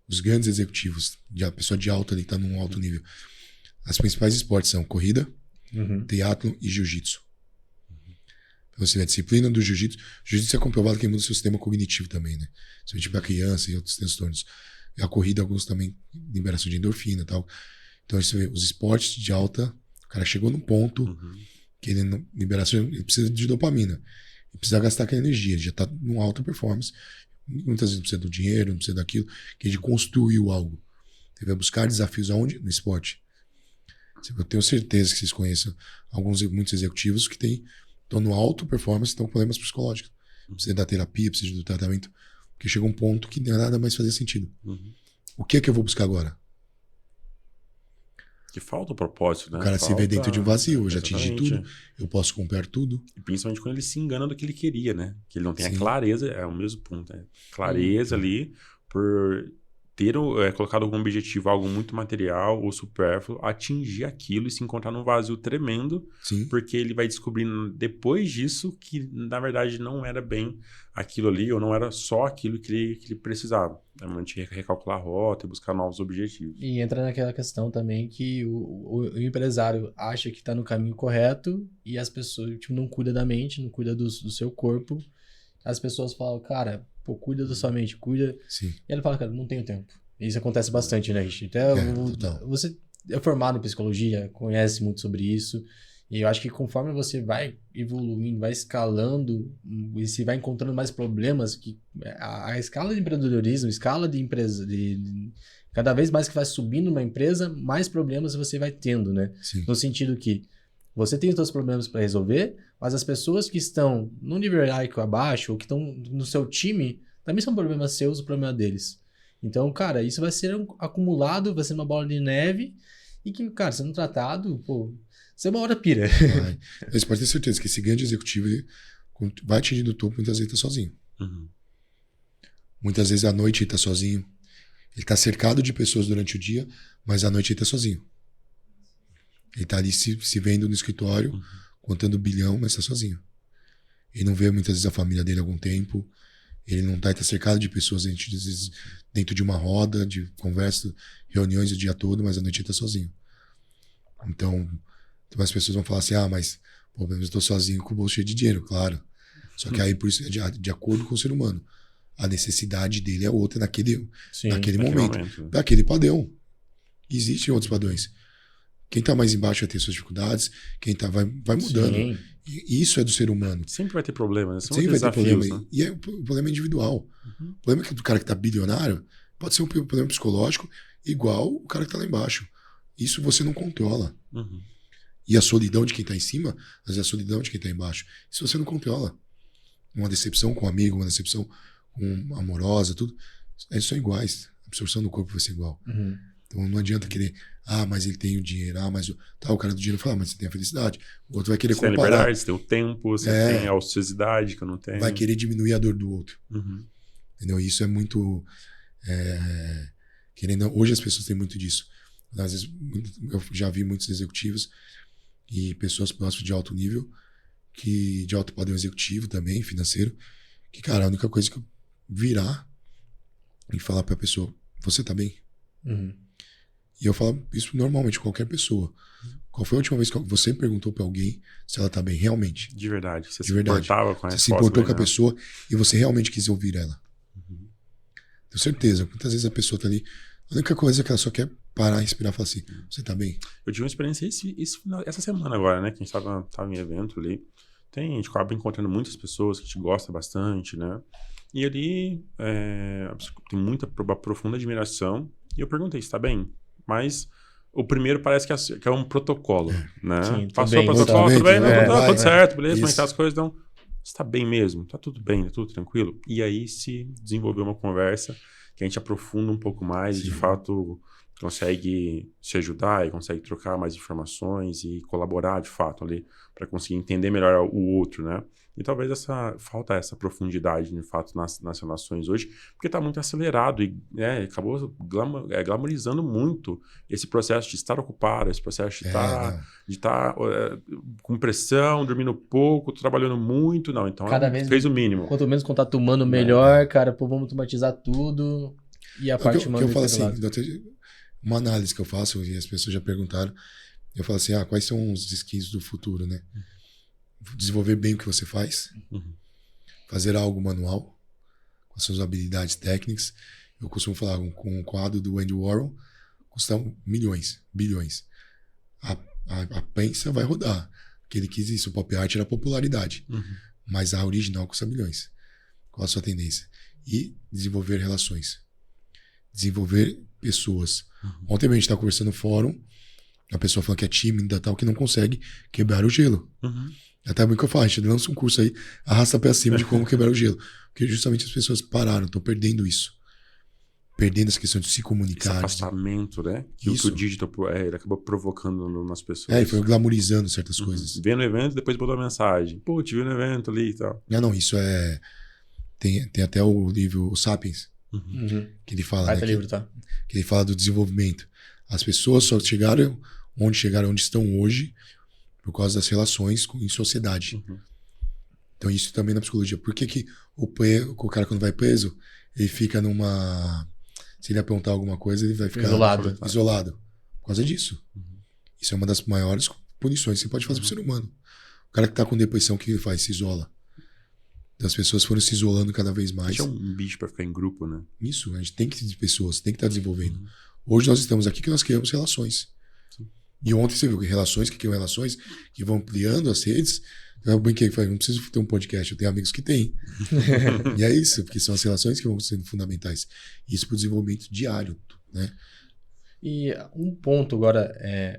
os grandes executivos, a pessoa de alta ali, tá num alto nível. As principais esportes são corrida, triatlon e jiu-jitsu. Então, você vê a disciplina do jiu-jitsu. Jiu-jitsu é comprovado que muda o seu sistema cognitivo também, né? Principalmente para criança e outros transtornos. E a corrida, alguns também, liberação de endorfina e tal. Então, você vê os esportes de alta, o cara chegou num ponto que ele não, ele precisa de dopamina. Ele precisa gastar aquela energia, ele já tá numa alta performance. Muitas vezes não precisa do dinheiro, não precisa daquilo, que ele construiu algo. Você vai buscar desafios aonde? No esporte. Eu tenho certeza que vocês conhecem muitos executivos que estão no alto performance e estão com problemas psicológicos. Precisa da terapia, precisa do tratamento. Porque chega um ponto que nada mais fazia sentido. O que é que eu vou buscar agora? Que falta o propósito, né? O cara se vê dentro de um vazio. Eu já atingi tudo, eu posso comprar tudo. E principalmente quando ele se engana do que ele queria, né? Que ele não tem a Sim. clareza, é o mesmo ponto. Clareza ali por ter colocado como objetivo algo muito material ou supérfluo, atingir aquilo e se encontrar num vazio tremendo, Sim. porque ele vai descobrindo depois disso que, na verdade, não era bem aquilo ali, ou não era só aquilo que ele precisava. É a gente recalcular a rota e buscar novos objetivos. E entra naquela questão também que o empresário acha que está no caminho correto e as pessoas não cuidam da mente, não cuidam do seu corpo. As pessoas falam, cara, pô, cuida da sua mente, cuida. Sim. E ele fala, cara, não tenho tempo. E isso acontece bastante, né, Richard? Até você é formado em psicologia, conhece muito sobre isso. E eu acho que conforme você vai evoluindo, vai escalando e se vai encontrando mais problemas, que a escala de empreendedorismo, a escala de empresa, cada vez mais que vai subindo uma empresa, mais problemas você vai tendo, né? Sim. No sentido que você tem os seus problemas para resolver, mas as pessoas que estão no nível hierárquico abaixo ou que estão no seu time também são problemas seus, o problema deles. Então, cara, isso vai ser acumulado, vai ser uma bola de neve e que, cara, sendo tratado, pô, você uma hora pira. Você pode ter certeza que esse grande executivo vai atingindo o topo, muitas vezes ele tá sozinho. Muitas vezes à noite ele tá sozinho. Ele tá cercado de pessoas durante o dia, mas à noite ele tá sozinho. Ele tá ali se vendo no escritório, contando bilhão, mas tá sozinho. Ele não vê muitas vezes a família dele há algum tempo. Ele não tá cercado de pessoas, às vezes, dentro de uma roda, de conversa, reuniões o dia todo, mas à noite ele tá sozinho. Então, as pessoas vão falar assim, mas pô, eu estou sozinho com o bolso cheio de dinheiro, claro. Só que aí, por isso, de acordo com o ser humano, a necessidade dele é outra naquele momento. Daquele padrão. Existem outros padrões. Quem tá mais embaixo vai ter suas dificuldades, quem tá vai mudando. Sim. E isso é do ser humano. Sempre vai ter problema, né? Sempre vai ter problema. Né? E o problema é individual. O problema é que do cara que tá bilionário pode ser um problema psicológico igual o cara que tá lá embaixo. Isso você não controla. E a solidão de quem tá em cima, mas a solidão de quem tá embaixo. Isso você não controla. Uma decepção com um amigo, uma decepção com amorosa, tudo. Eles são iguais. A absorção do corpo vai ser igual. Então não adianta querer, mas ele tem o dinheiro, mas o cara do dinheiro fala, mas você tem a felicidade. O outro vai querer comparar. Você tem a liberdade, você tem o tempo, você tem a ociosidade que eu não tenho. Vai querer diminuir a dor do outro. Entendeu? Isso é muito... Hoje as pessoas têm muito disso. Às vezes, eu já vi muitos executivos e pessoas próximas de alto nível, de alto padrão executivo também, financeiro, que, cara, a única coisa que eu virar e falar pra pessoa, você tá bem? E eu falo isso normalmente com qualquer pessoa. Qual foi a última vez que você perguntou pra alguém se ela tá bem realmente? De verdade. Você se importava com a resposta. Você se importou com a pessoa e você realmente quis ouvir ela. Tenho certeza. Muitas vezes a pessoa tá ali, a única coisa é que ela só quer parar, respirar e falar assim, você tá bem? Eu tive uma experiência essa semana agora, né? Que a gente tava em evento ali. A gente acaba encontrando muitas pessoas que te gostam bastante, né? E ali tem muita profunda admiração. E eu perguntei, você tá bem? Mas o primeiro parece que é um protocolo, né? Sim, Passou o protocolo, tudo bem, tudo certo, beleza, como é que tá as Isso. coisas? Então, você tá bem mesmo? Tá tudo bem, tá tudo tranquilo? E aí se desenvolveu uma conversa que a gente aprofunda um pouco mais e de fato consegue se ajudar e consegue trocar mais informações e colaborar de fato ali para conseguir entender melhor o outro, né? E talvez falta essa profundidade de fato nas relações hoje, porque está muito acelerado e acabou glamorizando muito esse processo de estar ocupado, esse processo de estar com pressão, dormindo pouco, trabalhando muito. Não, então Cada vez fez o mínimo. Quanto menos contato humano, melhor, cara. Pô, vamos automatizar tudo. E a parte humana. Eu falo assim, uma análise que eu faço, e as pessoas já perguntaram, eu falo assim, quais são os skills do futuro, né? Desenvolver bem o que você faz, fazer algo manual, com as suas habilidades técnicas. Eu costumo falar com um quadro do Andy Warhol, custa milhões, bilhões. A pensa vai rodar, porque ele quis isso, o pop art era popularidade, mas a original custa milhões. Qual a sua tendência? E desenvolver relações, desenvolver pessoas. Ontem a gente estava conversando no fórum, a pessoa falando que é tímida, tal, que não consegue quebrar o gelo. Até muito que eu falo, a gente lança um curso aí, arrasta pé acima de como quebrar o gelo. Porque justamente as pessoas pararam, estão perdendo isso. Perdendo essa questão de se comunicar. Esse afastamento, né? Que o digital ele acabou provocando nas pessoas. E foi glamorizando certas coisas. Vê no evento, depois botou uma mensagem. Pô, te vi no evento ali e tal. Não, isso é... Tem até o livro O Sapiens, que ele fala, né, livro, tá? Que ele fala do desenvolvimento. As pessoas só chegaram onde estão hoje por causa das relações em sociedade. Então isso também na psicologia. Por que o cara quando vai preso, ele fica numa... Se ele apontar alguma coisa, ele vai ficar isolado. Por causa disso. Isso é uma das maiores punições que você pode fazer pro ser humano. O cara que tá com depressão, o que ele faz? Se isola. Então as pessoas foram se isolando cada vez mais. Isso é um bicho pra ficar em grupo, né? Isso, a gente tem que ter pessoas, tem que estar desenvolvendo. Hoje nós estamos aqui que nós criamos relações. E ontem você viu que relações, que criam relações, que vão ampliando as redes. Eu brinquei que não preciso ter um podcast, eu tenho amigos que têm. E é isso, porque são as relações que vão sendo fundamentais. Isso para o desenvolvimento diário, né? E um ponto agora,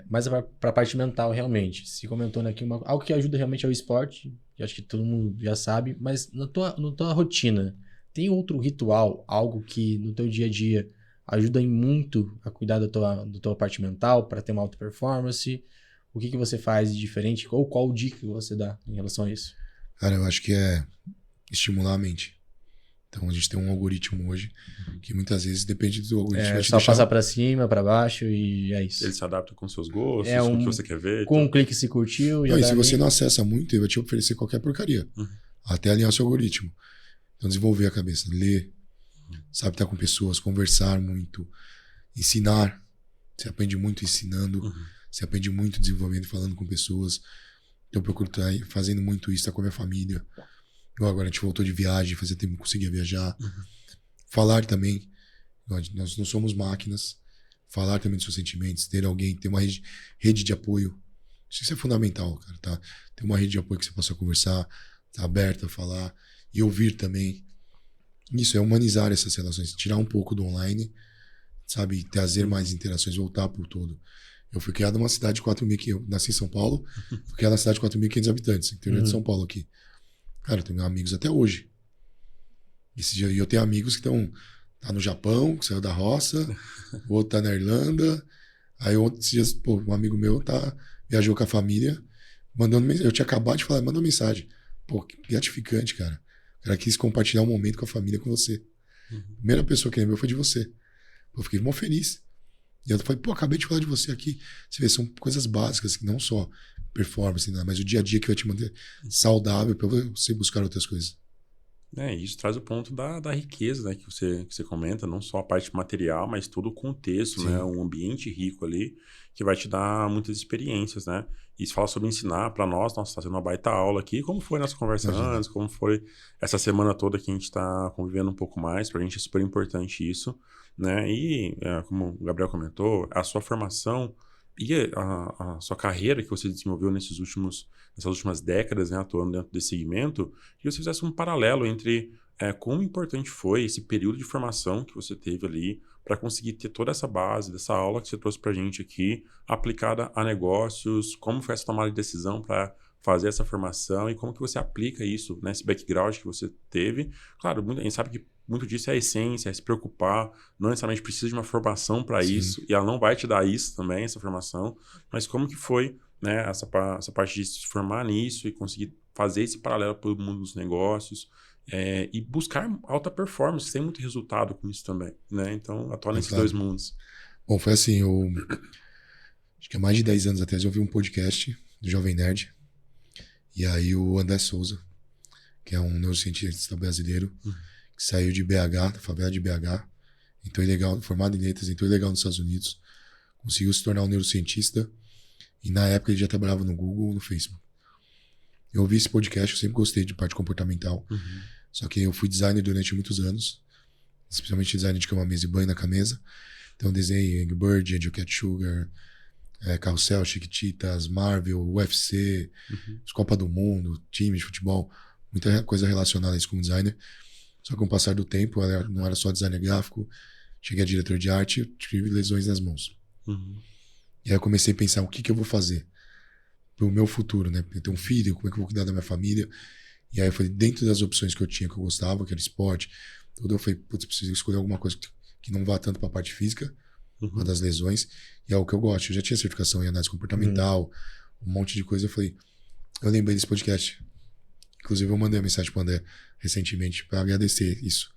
mais para a parte mental realmente. Se comentou aqui, algo que ajuda realmente é o esporte, que acho que todo mundo já sabe, mas na tua rotina, tem outro ritual, algo que no teu dia a dia ajuda muito a cuidar da tua parte mental, para ter uma alta performance? O que você faz de diferente? Ou qual dica que você dá em relação a isso? Cara, eu acho que é estimular a mente. Então a gente tem um algoritmo hoje que muitas vezes depende do algoritmo. É só passar para cima, para baixo e é isso. Ele se adapta com seus gostos, com o que você quer ver. Com um clique se curtiu. Não, e se você não acessa muito, ele vai te oferecer qualquer porcaria. até alinhar seu algoritmo. Então, desenvolver a cabeça, ler, sabe, estar com pessoas, conversar muito, ensinar. Você aprende muito ensinando, você aprende muito desenvolvendo, falando com pessoas. Então, eu procuro estar fazendo muito isso, estar com a minha família. Igual agora a gente voltou de viagem, fazia tempo que não conseguia viajar. Falar também. Nós não somos máquinas. Falar também dos seus sentimentos, ter alguém, ter uma rede de apoio. Isso é fundamental, cara, tá? Ter uma rede de apoio que você possa conversar, tá aberta a falar e ouvir também. Isso é humanizar essas relações, tirar um pouco do online, sabe? Trazer mais interações, voltar pro todo. Eu fui criado numa cidade de 4.500, eu nasci em São Paulo, fui criado na cidade de 4.500 habitantes, interior de São Paulo aqui. Cara, eu tenho meus amigos até hoje. E eu tenho amigos que estão no Japão, que saiu da roça, o outro tá na Irlanda. Aí outros dias, pô, um amigo meu viajou com a família, mandando mensagem. Eu tinha acabado de falar, mandou mensagem. Pô, que gratificante, cara. O cara quis compartilhar um momento com a família com você. A primeira pessoa que lembrou foi de você. Eu fiquei mó feliz. E eu falei, pô, acabei de falar de você aqui. Você vê, são coisas básicas, que não só performance, né, mas o dia a dia que vai te manter saudável para você buscar outras coisas. Isso traz o ponto da riqueza, né, que você comenta, não só a parte material, mas todo o contexto, Sim. né, um ambiente rico ali, que vai te dar muitas experiências, né? E se fala sobre ensinar para nós, nossa, está sendo uma baita aula aqui, como foi nossa conversa antes, como foi essa semana toda que a gente está convivendo um pouco mais, para a gente é super importante isso, né? E, como o Gabriel comentou, a sua formação e a sua carreira que você desenvolveu nessas últimas décadas, né, atuando dentro desse segmento, que você fizesse um paralelo entre como importante foi esse período de formação que você teve ali para conseguir ter toda essa base dessa aula que você trouxe para a gente aqui, aplicada a negócios, como foi essa tomada de decisão para fazer essa formação e como que você aplica isso, né, esse background que você teve. Claro, a gente sabe que muito disso é a essência, é se preocupar, não necessariamente precisa de uma formação para isso, e ela não vai te dar isso também, essa formação, mas como que foi, né, essa parte de se formar nisso e conseguir fazer esse paralelo para o mundo dos negócios, e buscar alta performance, tem muito resultado com isso também, né? Então, atuar nesses dois mundos. Bom, foi assim, acho que há mais de 10 anos atrás eu ouvi um podcast do Jovem Nerd, e aí o André Souza, que é um neurocientista brasileiro, que saiu de BH, da favela de BH, entrou ilegal, formado em letras, entrou ilegal nos Estados Unidos, conseguiu se tornar um neurocientista, e na época ele já trabalhava no Google, no Facebook. Eu ouvi esse podcast, eu sempre gostei de parte comportamental, só que eu fui designer durante muitos anos, especialmente designer de cama, mesa e banho na camisa. Então eu desenhei Angry Bird, Angel Cat Sugar, Carrossel, Chiquititas, Marvel, UFC, Copa do Mundo, time de futebol, muita coisa relacionada a isso como designer. Só que com o passar do tempo, eu não era só designer gráfico, cheguei a diretor de arte e tive lesões nas mãos. E aí eu comecei a pensar, o que eu vou fazer pro meu futuro, né? Eu tenho um filho, como é que eu vou cuidar da minha família? E aí eu falei, dentro das opções que eu tinha, que eu gostava, que era esporte, tudo, eu falei, putz, preciso escolher alguma coisa que não vá tanto pra parte física, uma das lesões, e é o que eu gosto. Eu já tinha certificação em análise comportamental, um monte de coisa. Eu lembrei desse podcast. Inclusive, eu mandei uma mensagem pro André recentemente para agradecer isso.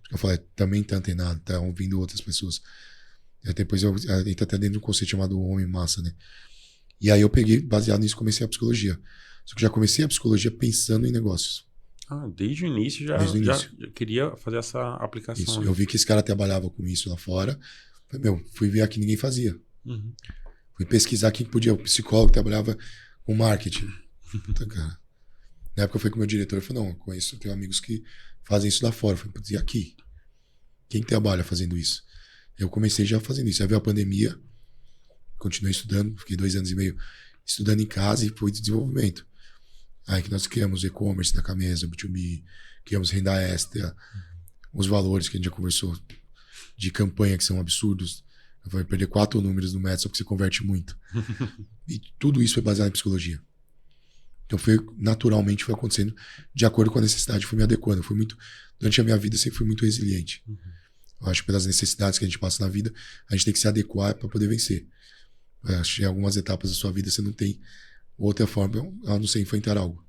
Porque eu falei, também tá antenado, tá ouvindo outras pessoas. E depois eu entro até dentro de um conceito chamado homem-massa, né? E aí eu peguei, baseado nisso, comecei a psicologia. Só que já comecei a psicologia pensando em negócios. Desde o início já queria fazer essa aplicação. Isso. Eu vi que esse cara trabalhava com isso lá fora. Falei, fui ver aqui ninguém fazia. Fui pesquisar quem podia. O psicólogo que trabalhava com marketing. Puta, cara. Na época eu fui com o meu diretor e falei, não, eu conheço, eu tenho amigos que fazem isso lá fora. Eu falei, putz, e aqui? Quem trabalha fazendo isso? Eu comecei já fazendo isso. Aí veio a pandemia, continuei estudando, fiquei 2 anos e meio estudando em casa e foi de desenvolvimento. Aí que nós criamos e-commerce na Camesa, B2B, criamos renda extra, os valores que a gente já conversou de campanha que são absurdos. Eu vou perder 4 números no método, só que você converte muito. E tudo isso foi baseado em psicologia. Então naturalmente foi acontecendo de acordo com a necessidade, fui me adequando. Durante a minha vida sempre fui muito resiliente. Eu acho que pelas necessidades que a gente passa na vida, a gente tem que se adequar para poder vencer. Eu acho que em algumas etapas da sua vida você não tem outra forma, a não ser enfrentar algo.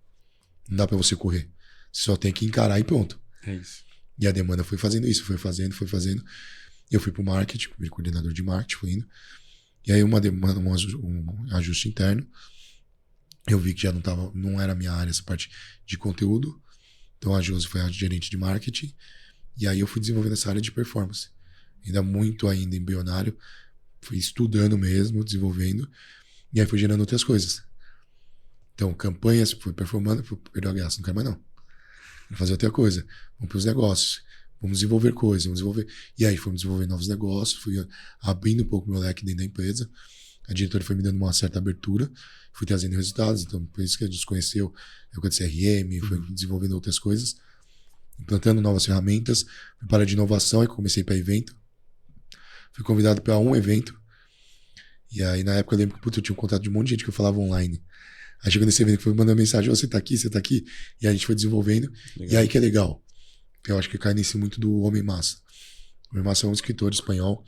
Não dá para você correr. Você só tem que encarar e pronto. É isso. E a demanda foi fazendo isso, foi fazendo. Eu fui pro marketing, fui coordenador de marketing, fui indo. E aí uma demanda, um ajuste interno. Eu vi que já não era a minha área, essa parte de conteúdo. Então a Josi foi a gerente de marketing. E aí eu fui desenvolvendo essa área de performance. Ainda muito ainda embrionário. Fui estudando mesmo, desenvolvendo. E aí fui gerando outras coisas. Então, campanhas, fui performando, perdeu a graça, não quero mais não. Vou fazer outra coisa. Vamos para os negócios. Vamos desenvolver coisas, vamos desenvolver. E aí fomos desenvolver novos negócios, fui abrindo um pouco meu leque dentro da empresa. A diretora foi me dando uma certa abertura, fui trazendo resultados. Então, por isso que a gente conheceu a de CRM, foi desenvolvendo outras coisas, implantando novas ferramentas. Fui para de inovação e comecei para evento. Fui convidado para um evento. E aí, na época, eu lembro que eu tinha um contato de um monte de gente que eu falava online. Aí chegou nesse evento que foi mandando mensagem: você tá aqui, você tá aqui. E aí a gente foi desenvolvendo. Legal. E aí que é legal. Eu acho que cai nesse muito do Homem Massa. O Homem Massa é um escritor espanhol.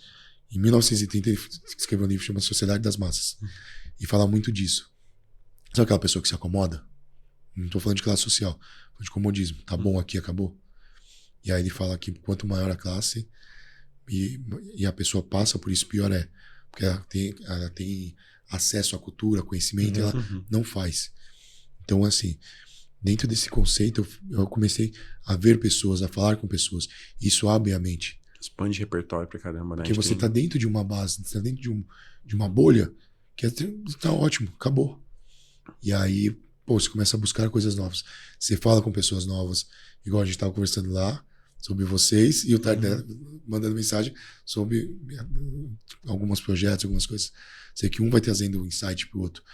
Em 1930 ele escreveu um livro chamado Sociedade das Massas. E fala muito disso. Sabe aquela pessoa que se acomoda? Não tô falando de classe social. Tô falando de comodismo. Tá bom aqui, acabou. E aí ele fala que quanto maior a classe e a pessoa passa por isso, pior é. Porque ela tem acesso à cultura, conhecimento, e ela não faz. Então, assim, dentro desse conceito, eu comecei a ver pessoas, a falar com pessoas. Isso abre a mente. Expande repertório pra caramba, né? Porque você tá dentro de uma base, você tá dentro de uma bolha, que tá ótimo, acabou. E aí, pô, você começa a buscar coisas novas. Você fala com pessoas novas, igual a gente tava conversando lá, sobre vocês, e o Tardelli mandando mensagem sobre alguns projetos, algumas coisas. Sei que um vai trazendo um insight pro outro.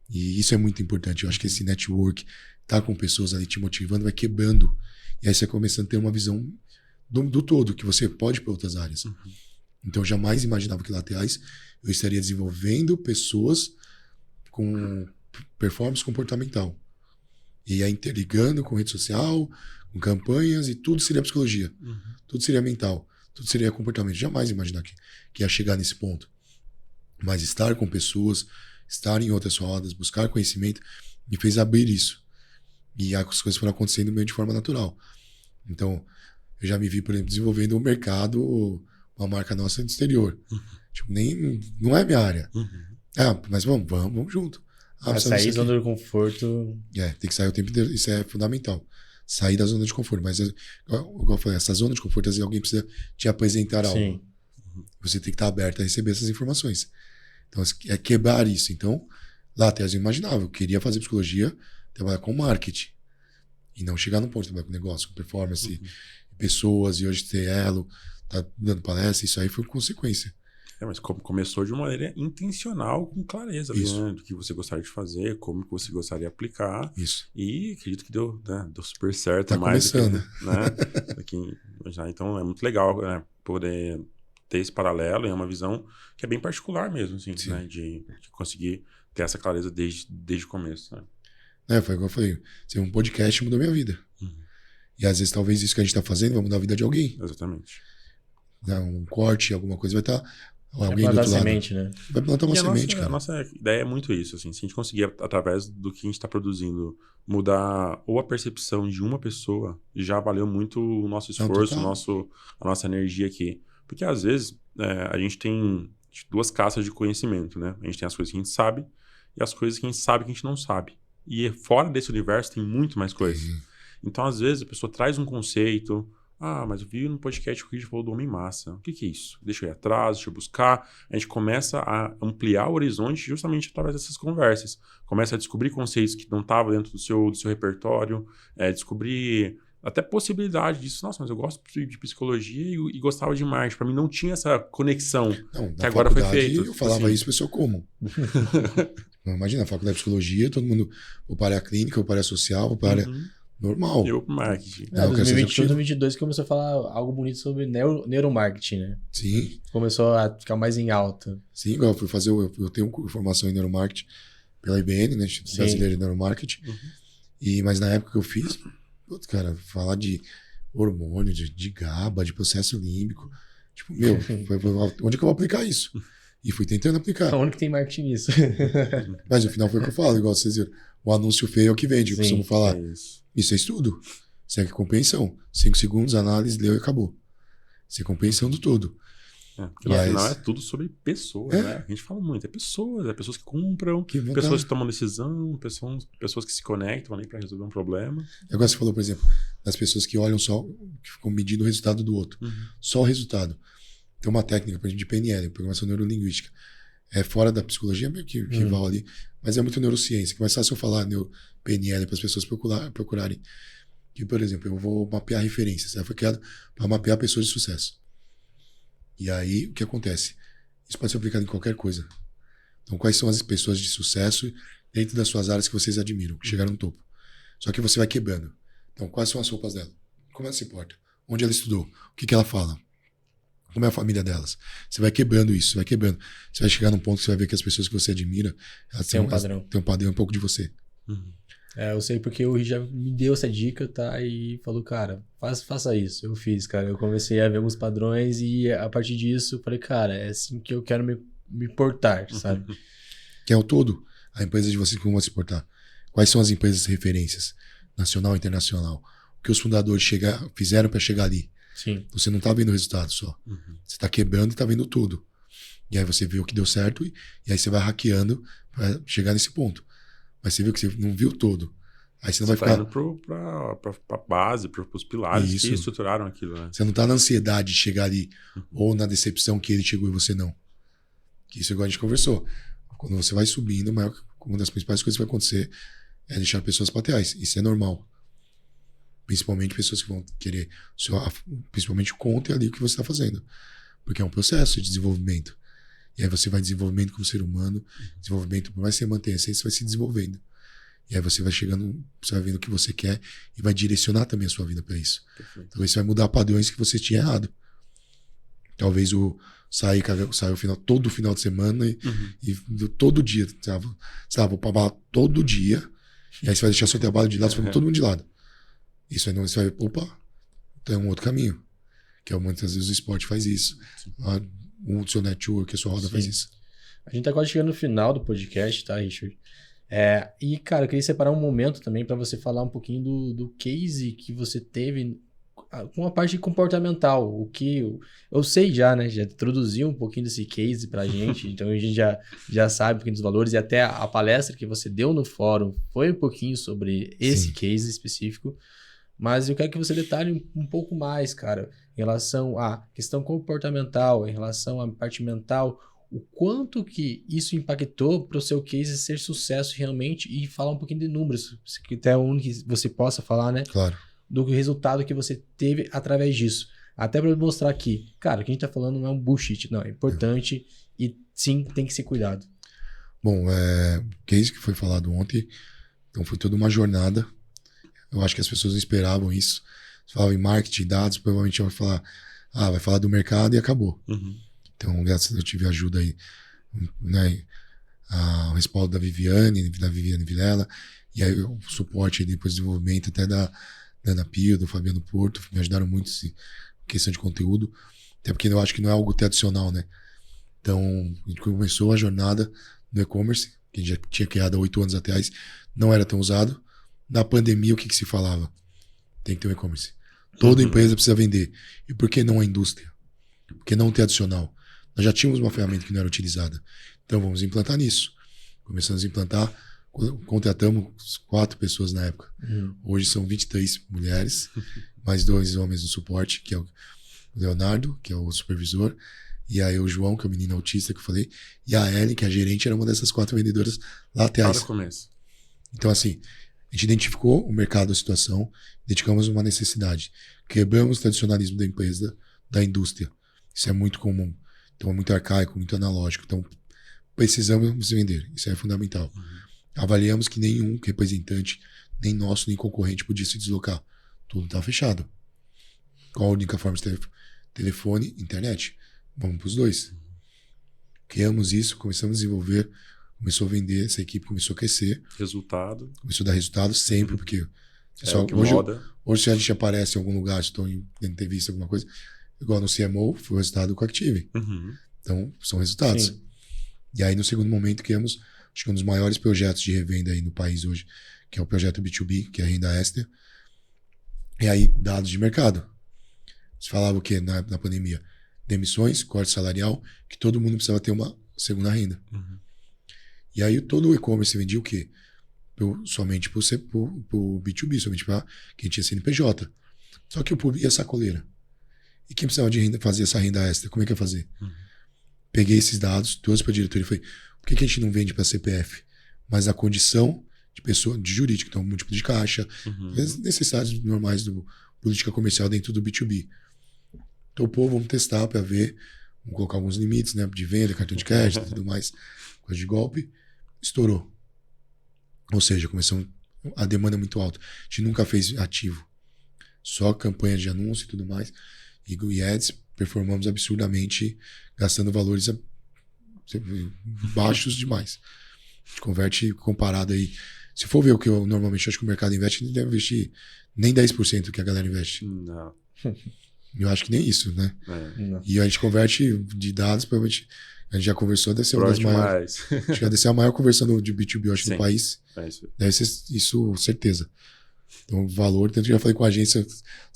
E isso é muito importante. Eu acho que esse network, tá com pessoas ali te motivando, vai quebrando. E aí você vai começando a ter uma visão do todo, que você pode ir para outras áreas. Então eu jamais imaginava que lá atrás eu estaria desenvolvendo pessoas com performance comportamental. E aí interligando com rede social, com campanhas, e tudo seria psicologia. Tudo seria mental. Tudo seria comportamento. Jamais imaginar que ia chegar nesse ponto. Mas estar com pessoas, estar em outras rodas, buscar conhecimento, me fez abrir isso. E as coisas foram acontecendo meio de forma natural. Então, eu já me vi, por exemplo, desenvolvendo um mercado, uma marca nossa no exterior. Tipo, não é minha área. Mas vamos junto. Sair da zona de conforto. Tem que sair o tempo inteiro. Isso é fundamental. Sair da zona de conforto. Mas, igual eu falei, essa zona de conforto, às vezes alguém precisa te apresentar algo. Sim. Você tem que estar aberto a receber essas informações. Então, é quebrar isso. Então, lá atrás eu imaginava, eu queria fazer psicologia, trabalhar com marketing. E não chegar no ponto de trabalhar com negócio, com performance, pessoas, e hoje ter elo, tá dando palestra, isso aí foi consequência. Mas começou de uma maneira intencional, com clareza, né? Do que você gostaria de fazer, como que você gostaria de aplicar. Isso. E acredito que deu super certo. Tá mais começando. Então é muito legal, né, poder ter esse paralelo, e é uma visão que é bem particular mesmo, assim, né, de conseguir ter essa clareza desde o começo, né? Foi igual eu falei, um podcast mudou minha vida. E às vezes talvez isso que a gente tá fazendo vai mudar a vida de alguém. Exatamente. Um corte, alguma coisa vai estar... Alguém do outro semente, lado. Né? Vai plantar uma semente, cara. A nossa ideia é muito isso, assim, se a gente conseguir, através do que a gente está produzindo, mudar ou a percepção de uma pessoa, já valeu muito o nosso esforço, a nossa energia aqui. Porque às vezes a gente tem duas caixas de conhecimento, né? A gente tem as coisas que a gente sabe e as coisas que a gente sabe que a gente não sabe. E fora desse universo tem muito mais coisas. Então, às vezes, a pessoa traz um conceito... mas eu vi no podcast que o Richard falou do Homem Massa. O que é isso? Deixa eu ir atrás, deixa eu buscar. A gente começa a ampliar o horizonte justamente através dessas conversas. Começa a descobrir conceitos que não estavam dentro do seu repertório. Descobrir até possibilidade disso. Nossa, mas eu gosto de psicologia e gostava de marketing. Para mim não tinha essa conexão que agora foi feito. Eu falava isso, pessoal, como? Imagina, a faculdade de psicologia, todo mundo vou para a clínica, vou para a social, vou para... Normal. Eu pro marketing. 2021, 2022 começou a falar algo bonito sobre neuromarketing, né? Sim. Começou a ficar mais em alta. Sim, eu fui fazer, eu tenho formação em neuromarketing pela IBN, né? Instituto Brasileiro de Neuromarketing. Mas na época que eu fiz, cara, falar de hormônio, de GABA, de processo límbico. Tipo, onde que eu vou aplicar isso? E fui tentando aplicar. Onde que tem marketing nisso? Mas no final foi o que eu falo, igual vocês viram. O anúncio feio é o que vende, eu costumo falar. Isso é estudo. Isso é compreensão. 5 segundos, análise, leu e acabou. Isso é compreensão do todo. Porque no final é tudo sobre pessoas, né? A gente fala muito, é pessoas que compram, pessoas que tomam decisão, pessoas que se conectam ali para resolver um problema. Agora você falou, por exemplo, das pessoas que olham só, que ficam medindo o resultado do outro. Só o resultado. Tem uma técnica, por exemplo, de PNL, programação neurolinguística. É fora da psicologia, meio que rival ali, mas é muito neurociência, que é mais fácil eu falar PNL para as pessoas procurarem. Que, por exemplo, eu vou mapear referências. Ela foi criada para mapear pessoas de sucesso. E aí, o que acontece? Isso pode ser aplicado em qualquer coisa. Então, quais são as pessoas de sucesso dentro das suas áreas que vocês admiram, que chegaram no topo? Só que você vai quebrando. Então, quais são as roupas dela? Como ela se porta? Onde ela estudou? O que ela fala? Como é a família delas? Você vai quebrando isso, você vai quebrando. Você vai chegar num ponto que você vai ver que as pessoas que você admira, elas têm um padrão. Tem um padrão um pouco de você. Eu sei porque o Rich já me deu essa dica, tá? E falou, cara, faça isso. Eu fiz, cara. Eu comecei a ver alguns padrões e a partir disso, falei, cara, é assim que eu quero me portar, sabe? Que é o todo, a empresa de vocês, como vai se portar. Quais são as empresas referências? Nacional e internacional. O que os fundadores fizeram para chegar ali. Sim. Você não tá vendo o resultado só. Você tá quebrando e tá vendo tudo. E aí você vê o que deu certo e aí você vai hackeando para chegar nesse ponto. Mas você viu que você não viu todo. Aí você não vai ficar indo pra base, pros pilares que estruturaram aquilo, né? Você não tá na ansiedade de chegar ali ou na decepção que ele chegou e você não. Que isso é igual a gente conversou. Quando você vai subindo, uma das principais coisas que vai acontecer é deixar pessoas para trás. Isso é normal. Principalmente pessoas que vão querer, principalmente conte ali o que você está fazendo. Porque é um processo de desenvolvimento. E aí você vai desenvolvimento como ser humano, desenvolvimento, por mais que você mantenha a essência, você vai se desenvolvendo. E aí você vai chegando, você vai vendo o que você quer e vai direcionar também a sua vida para isso. Perfeito. Talvez você vai mudar padrões que você tinha errado. Talvez sair todo final de semana e todo dia, sabe, vou pra balada todo dia, e aí você vai deixar seu trabalho de lado, você vai todo mundo de lado. Isso aí não, você vai, tem um outro caminho, que é muitas vezes o esporte faz isso. O seu network, a sua roda faz isso. A gente tá quase chegando no final do podcast, tá, Richard? E, cara, eu queria separar um momento também para você falar um pouquinho do case que você teve com a parte comportamental. O que eu sei já, né? Já introduziu um pouquinho desse case pra gente, então a gente já sabe um pouquinho dos valores e até a palestra que você deu no fórum foi um pouquinho sobre esse case específico. Mas eu quero que você detalhe um pouco mais, cara, em relação à questão comportamental, em relação à parte mental, o quanto que isso impactou para o seu case ser sucesso realmente e falar um pouquinho de números, se até um que você possa falar, né? Claro. Do resultado que você teve através disso. Até para mostrar que, cara, o que a gente tá falando não é um bullshit, não, é importante e sim, tem que ser cuidado. Bom, o case que foi falado ontem, então foi toda uma jornada. Eu acho que as pessoas não esperavam isso. Você falava em marketing, dados, provavelmente vai falar do mercado e acabou. Então, graças a Deus, eu tive ajuda aí, né? O respaldo da Viviane Vilela, e aí o suporte aí depois do desenvolvimento até da Ana Pio, do Fabiano Porto, me ajudaram muito em questão de conteúdo, até porque eu acho que não é algo tradicional, né? Então, a gente começou a jornada do e-commerce, que a gente já tinha criado há 8 anos atrás, não era tão usado. Na pandemia, o que se falava? Tem que ter um e-commerce. Toda empresa precisa vender. E por que não a indústria? Por que não o tradicional? Nós já tínhamos uma ferramenta que não era utilizada. Então vamos implantar nisso. Começamos a implantar, contratamos 4 pessoas na época. Hoje são 23 mulheres, mais 2 homens no suporte, que é o Leonardo, que é o supervisor, e aí o João, que é o menino autista que eu falei, e a Ellen, que é a gerente, era uma dessas 4 vendedoras lá atrás. Para o começo. Então assim, a gente identificou o mercado, a situação, identificamos uma necessidade. Quebramos o tradicionalismo da empresa, da indústria. Isso é muito comum. Então é muito arcaico, muito analógico. Então precisamos vender. Isso é fundamental. Avaliamos que nenhum representante, nem nosso, nem concorrente podia se deslocar. Tudo está fechado. Qual a única forma de telefone, internet? Vamos para os 2. Criamos isso, começamos a desenvolver, começou a vender, essa equipe começou a crescer. Resultado. Começou a dar resultado sempre, porque hoje se a gente aparece em algum lugar, estou em entrevista, alguma coisa, igual no CMO, foi o resultado com a Active. Então, são resultados. Sim. E aí, no segundo momento, criamos, acho que um dos maiores projetos de revenda aí no país hoje, que é o projeto B2B, que é a Renda Extra. E aí, dados de mercado. Você falava o quê na pandemia? demissões, corte salarial, que todo mundo precisava ter uma segunda renda. E aí todo o e-commerce vendia o quê? Somente pro B2B, somente para quem tinha CNPJ. Só que o público ia sacoleira. E quem precisava de renda, fazer essa renda extra, como é que ia fazer? Peguei esses dados, trouxe para a diretoria e falei, por que a gente não vende para CPF? Mas a condição de pessoa, de jurídica, então múltiplo de caixa, as necessidades normais do política comercial dentro do B2B. Então, pô, vamos testar para ver, vamos colocar alguns limites, né, de venda, cartão de crédito e tudo mais, coisa de golpe. Estourou. Ou seja, começamos, a demanda é muito alta. A gente nunca fez ativo, só campanha de anúncio e tudo mais. E ads, performamos absurdamente, gastando valores baixos demais. A gente converte comparado aí. Se for ver o que eu normalmente acho que o mercado investe, não deve investir nem 10% do que a galera investe. Não. Eu acho que nem isso, né? É. E a gente converte de dados, provavelmente. A gente já conversou, deve ser uma das maiores. Acho que deve ser a maior conversão de B2B, eu acho, no país. É isso. Deve ser isso, certeza. Então, o valor, tanto que eu já falei com a agência,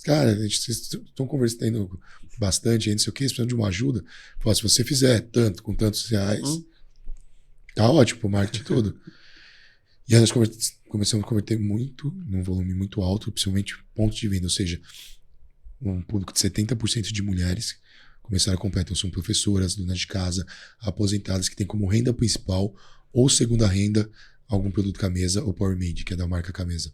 cara, vocês estão conversando bastante, não sei o que, precisando de uma ajuda. Fala, se você fizer tanto, com tantos reais, tá ótimo pro marketing todo. E aí nós começamos a converter muito, num volume muito alto, principalmente pontos de venda, ou seja, um público de 70% de mulheres começaram a comprar. Então são professoras, donas de casa, aposentadas que têm como renda principal ou segunda renda algum produto Camesa ou Power Made, que é da marca Camesa.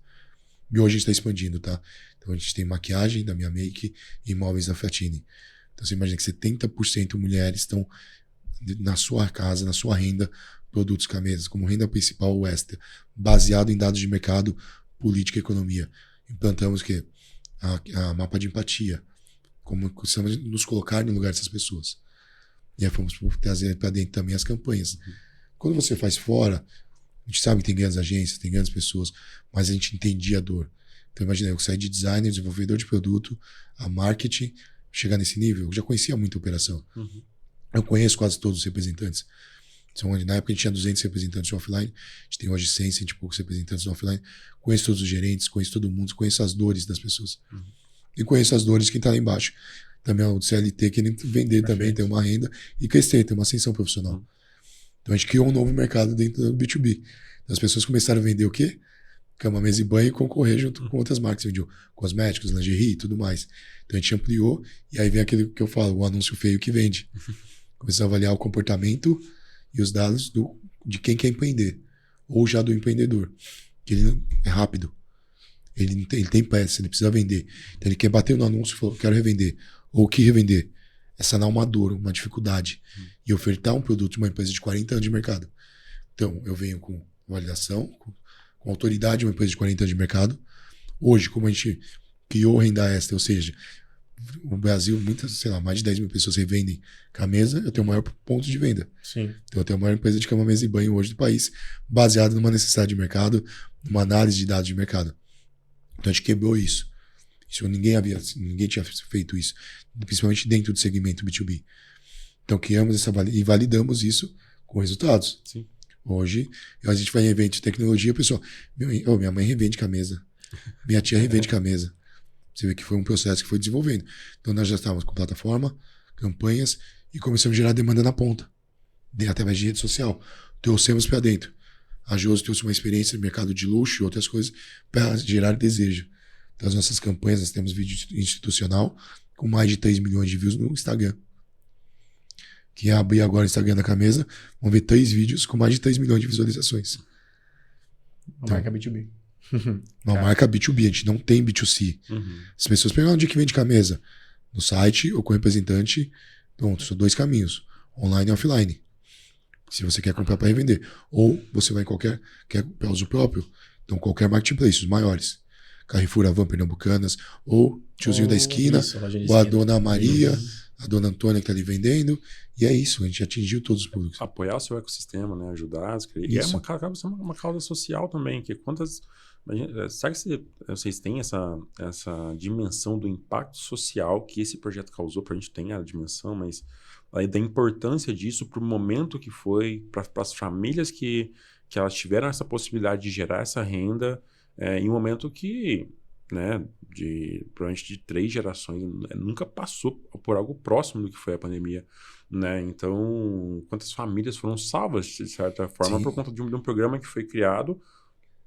E hoje a gente está expandindo, tá? Então a gente tem maquiagem da Minha Make e imóveis da Fatini. Então você imagina que 70% mulheres estão na sua casa, na sua renda, produtos Camesa, como renda principal ou extra, baseado em dados de mercado, política e economia. Implantamos que a mapa de empatia, como precisamos nos colocar no lugar dessas pessoas. E aí fomos trazer para dentro também as campanhas. Quando você faz fora, a gente sabe que tem grandes agências, tem grandes pessoas, mas a gente entendia a dor. Então imagina, eu saí de designer, desenvolvedor de produto, a marketing, chegar nesse nível, eu já conhecia muita operação. Eu conheço quase todos os representantes. Então, na época a gente tinha 200 representantes no offline, a gente tem hoje 100, 100 e poucos representantes no offline. Conheço todos os gerentes, conheço todo mundo, conheço as dores das pessoas. E conheço as dores de quem está lá embaixo. Também o CLT querendo vender também, ter uma renda e crescer, ter uma ascensão profissional. Então a gente criou um novo mercado dentro do B2B. Então, as pessoas começaram a vender o quê? Cama, mesa e banho e concorrer junto com outras marcas. Vendiam cosméticos, lingerie e tudo mais. Então a gente ampliou e aí vem aquele que eu falo, o anúncio feio que vende. Começou a avaliar o comportamento e os dados de quem quer empreender. Ou já do empreendedor. Que ele é rápido. Ele tem pressa, ele precisa vender. Então ele quer bater no anúncio e falou, quero revender. Ou o que revender? É sanar uma dor, uma dificuldade. E ofertar um produto de uma empresa de 40 anos de mercado. Então, eu venho com validação, com autoridade de uma empresa de 40 anos de mercado. Hoje, como a gente criou renda extra, ou seja, no Brasil, mais de 10 mil pessoas revendem Camesa, eu tenho o maior ponto de venda. Sim. Então, eu tenho a maior empresa de cama, mesa e banho hoje do país, baseada numa necessidade de mercado, numa análise de dados de mercado. Então, a gente quebrou isso. Ninguém tinha feito isso, principalmente dentro do segmento B2B. Então, criamos e validamos isso com resultados. Sim. Hoje, a gente vai em evento de tecnologia, pessoal, minha mãe revende Camesa, minha tia revende Camesa. Você vê que foi um processo que foi desenvolvendo. Então, nós já estávamos com plataforma, campanhas e começamos a gerar demanda na ponta, através de rede social. Trouxemos para dentro. A Josi trouxe uma experiência no mercado de luxo e outras coisas para gerar desejo. Então, as nossas campanhas, nós temos vídeo institucional com mais de 3 milhões de views no Instagram. Quem abrir agora o Instagram da Camesa, vão ver 3 vídeos com mais de 3 milhões de visualizações. Uma marca B2B. Uma marca B2B, a gente não tem B2C. As pessoas perguntam onde que vende Camesa? No site ou com representante. Pronto, são 2 caminhos. Online e offline. Se você quer comprar para revender. Ou você vai em quer para uso próprio. Então qualquer marketplace, os maiores. Carrefour, Avan, Pernambucanas. Ou tiozinho da esquina. Isso, ou a dona Maria. A dona Antônia que está ali vendendo. E é isso, a gente atingiu todos os públicos. Apoiar o seu ecossistema, né? Ajudar. E acaba sendo uma causa social também. Que quantas... Sabe que vocês têm essa dimensão do impacto social que esse projeto causou? Para a gente tem a dimensão, mas aí da importância disso para o momento que foi, para as famílias que elas tiveram essa possibilidade de gerar essa renda em um momento que né, provavelmente de 3 gerações, nunca passou por algo próximo do que foi a pandemia, né? Então, quantas famílias foram salvas, de certa forma, Sim. por conta de um programa que foi criado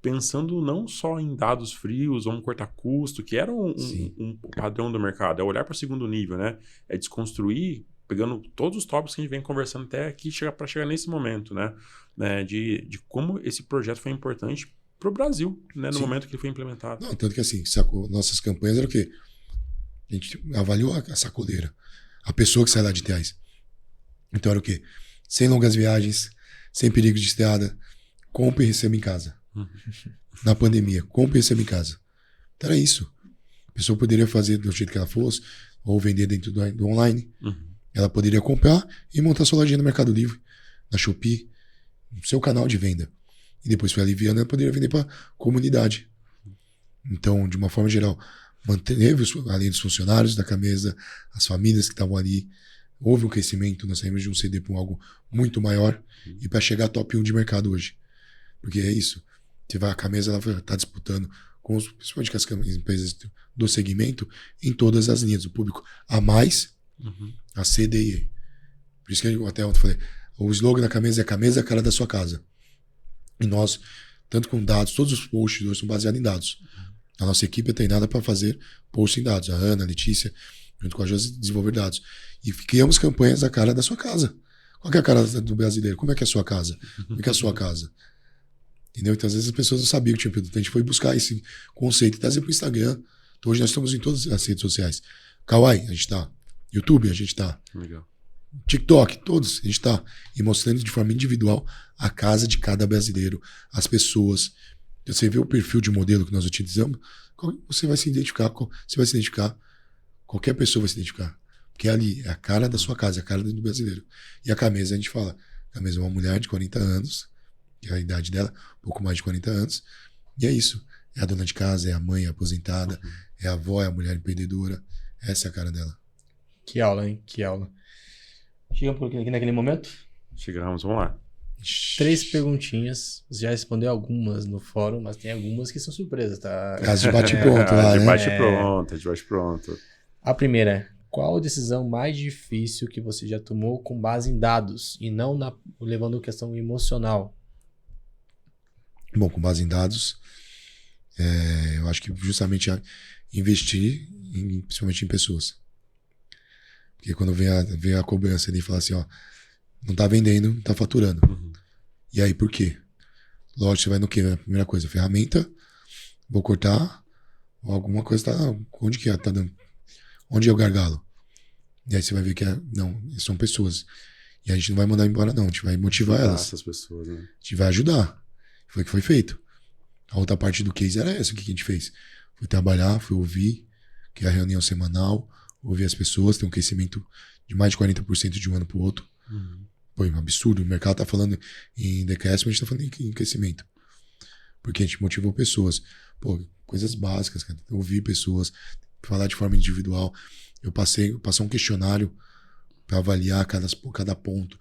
pensando não só em dados frios, vamos cortar custo, que era um padrão do mercado, é olhar para o segundo nível, né? É desconstruir, pegando todos os tópicos que a gente vem conversando até aqui, para chegar nesse momento, né? De como esse projeto foi importante para o Brasil, né? No Sim. momento que ele foi implementado. Não, tanto que assim, nossas campanhas eram o quê? A gente avaliou a sacoleira, a pessoa que sai lá de Teais. Então era o quê? Sem longas viagens, sem perigo de estrada, compre e receba em casa. Na pandemia, compre e receba em casa. Então era isso. A pessoa poderia fazer do jeito que ela fosse, ou vender dentro do online. Ela poderia comprar e montar sua lojinha no Mercado Livre, na Shopee, no seu canal de venda. E depois foi aliviando, ela poderia vender para a comunidade. Então, de uma forma geral, manteve além dos funcionários da Camesa, as famílias que estavam ali. Houve um crescimento, nós saímos de um CD para algo muito maior e para chegar top 1 de mercado hoje. Porque é isso. Você vai, a Camesa está disputando, principalmente com as empresas do segmento, em todas as linhas. O público a mais, a C, D e E. Por isso que eu até ontem falei, o slogan da Camesa é Camesa, a cara da sua casa. E nós, tanto com dados, todos os posts hoje são baseados em dados. A nossa equipe é treinada para fazer posts em dados. A Ana, a Letícia, junto com a Josi, desenvolver dados. E criamos campanhas da cara da sua casa. Qual que é a cara do brasileiro? Como é que é a sua casa? Como é que é a sua casa? Entendeu? Então, às vezes, as pessoas não sabiam que tinha produto. A gente foi buscar esse conceito e trazer para o Instagram. Então, hoje nós estamos em todas as redes sociais. Kawaii, a gente está. YouTube, a gente está. Legal. TikTok, todos, a gente está. E mostrando de forma individual a casa de cada brasileiro, as pessoas. Você vê o perfil de modelo que nós utilizamos, você vai se identificar, qualquer pessoa vai se identificar. Porque ali é a cara da sua casa, é a cara do brasileiro. E a Camesa, a gente fala, a Camesa é uma mulher de 40 anos, que é a idade dela, um pouco mais de 40 anos, e é isso. É a dona de casa, é a mãe aposentada, é a avó, é a mulher empreendedora. Essa é a cara dela. Que aula, hein? Que aula. Chegamos por aqui naquele momento? Chegamos, vamos lá. 3 perguntinhas. Você já respondeu algumas no fórum, mas tem algumas que são surpresas, tá? Caso de bate-pronto lá, de né? bate-pronto, de bate-pronto. A primeira, qual a decisão mais difícil que você já tomou com base em dados e não levando questão emocional? Bom, com base em dados, eu acho que justamente investir, principalmente em pessoas. Porque quando vem a cobrança ali e fala assim, ó, não tá vendendo, não tá faturando. E aí, por quê? Lógico, você vai no quê? A primeira coisa, ferramenta, vou cortar, alguma coisa tá... Onde que é? Tá dando? Onde é o gargalo? E aí você vai ver que não, são pessoas. E a gente não vai mandar embora, não. A gente vai motivar elas. Essas pessoas, né? A gente vai ajudar. Foi o que foi feito. A outra parte do case era essa. O que a gente fez? Foi trabalhar, foi ouvir, que é a reunião semanal, ouvir as pessoas, ter um crescimento de mais de 40% de um ano pro outro. Foi um absurdo. O mercado tá falando em decréscimo, a gente tá falando em crescimento. Porque a gente motivou pessoas. Pô, coisas básicas, cara. Ouvir pessoas, falar de forma individual. Eu passei um questionário para avaliar cada ponto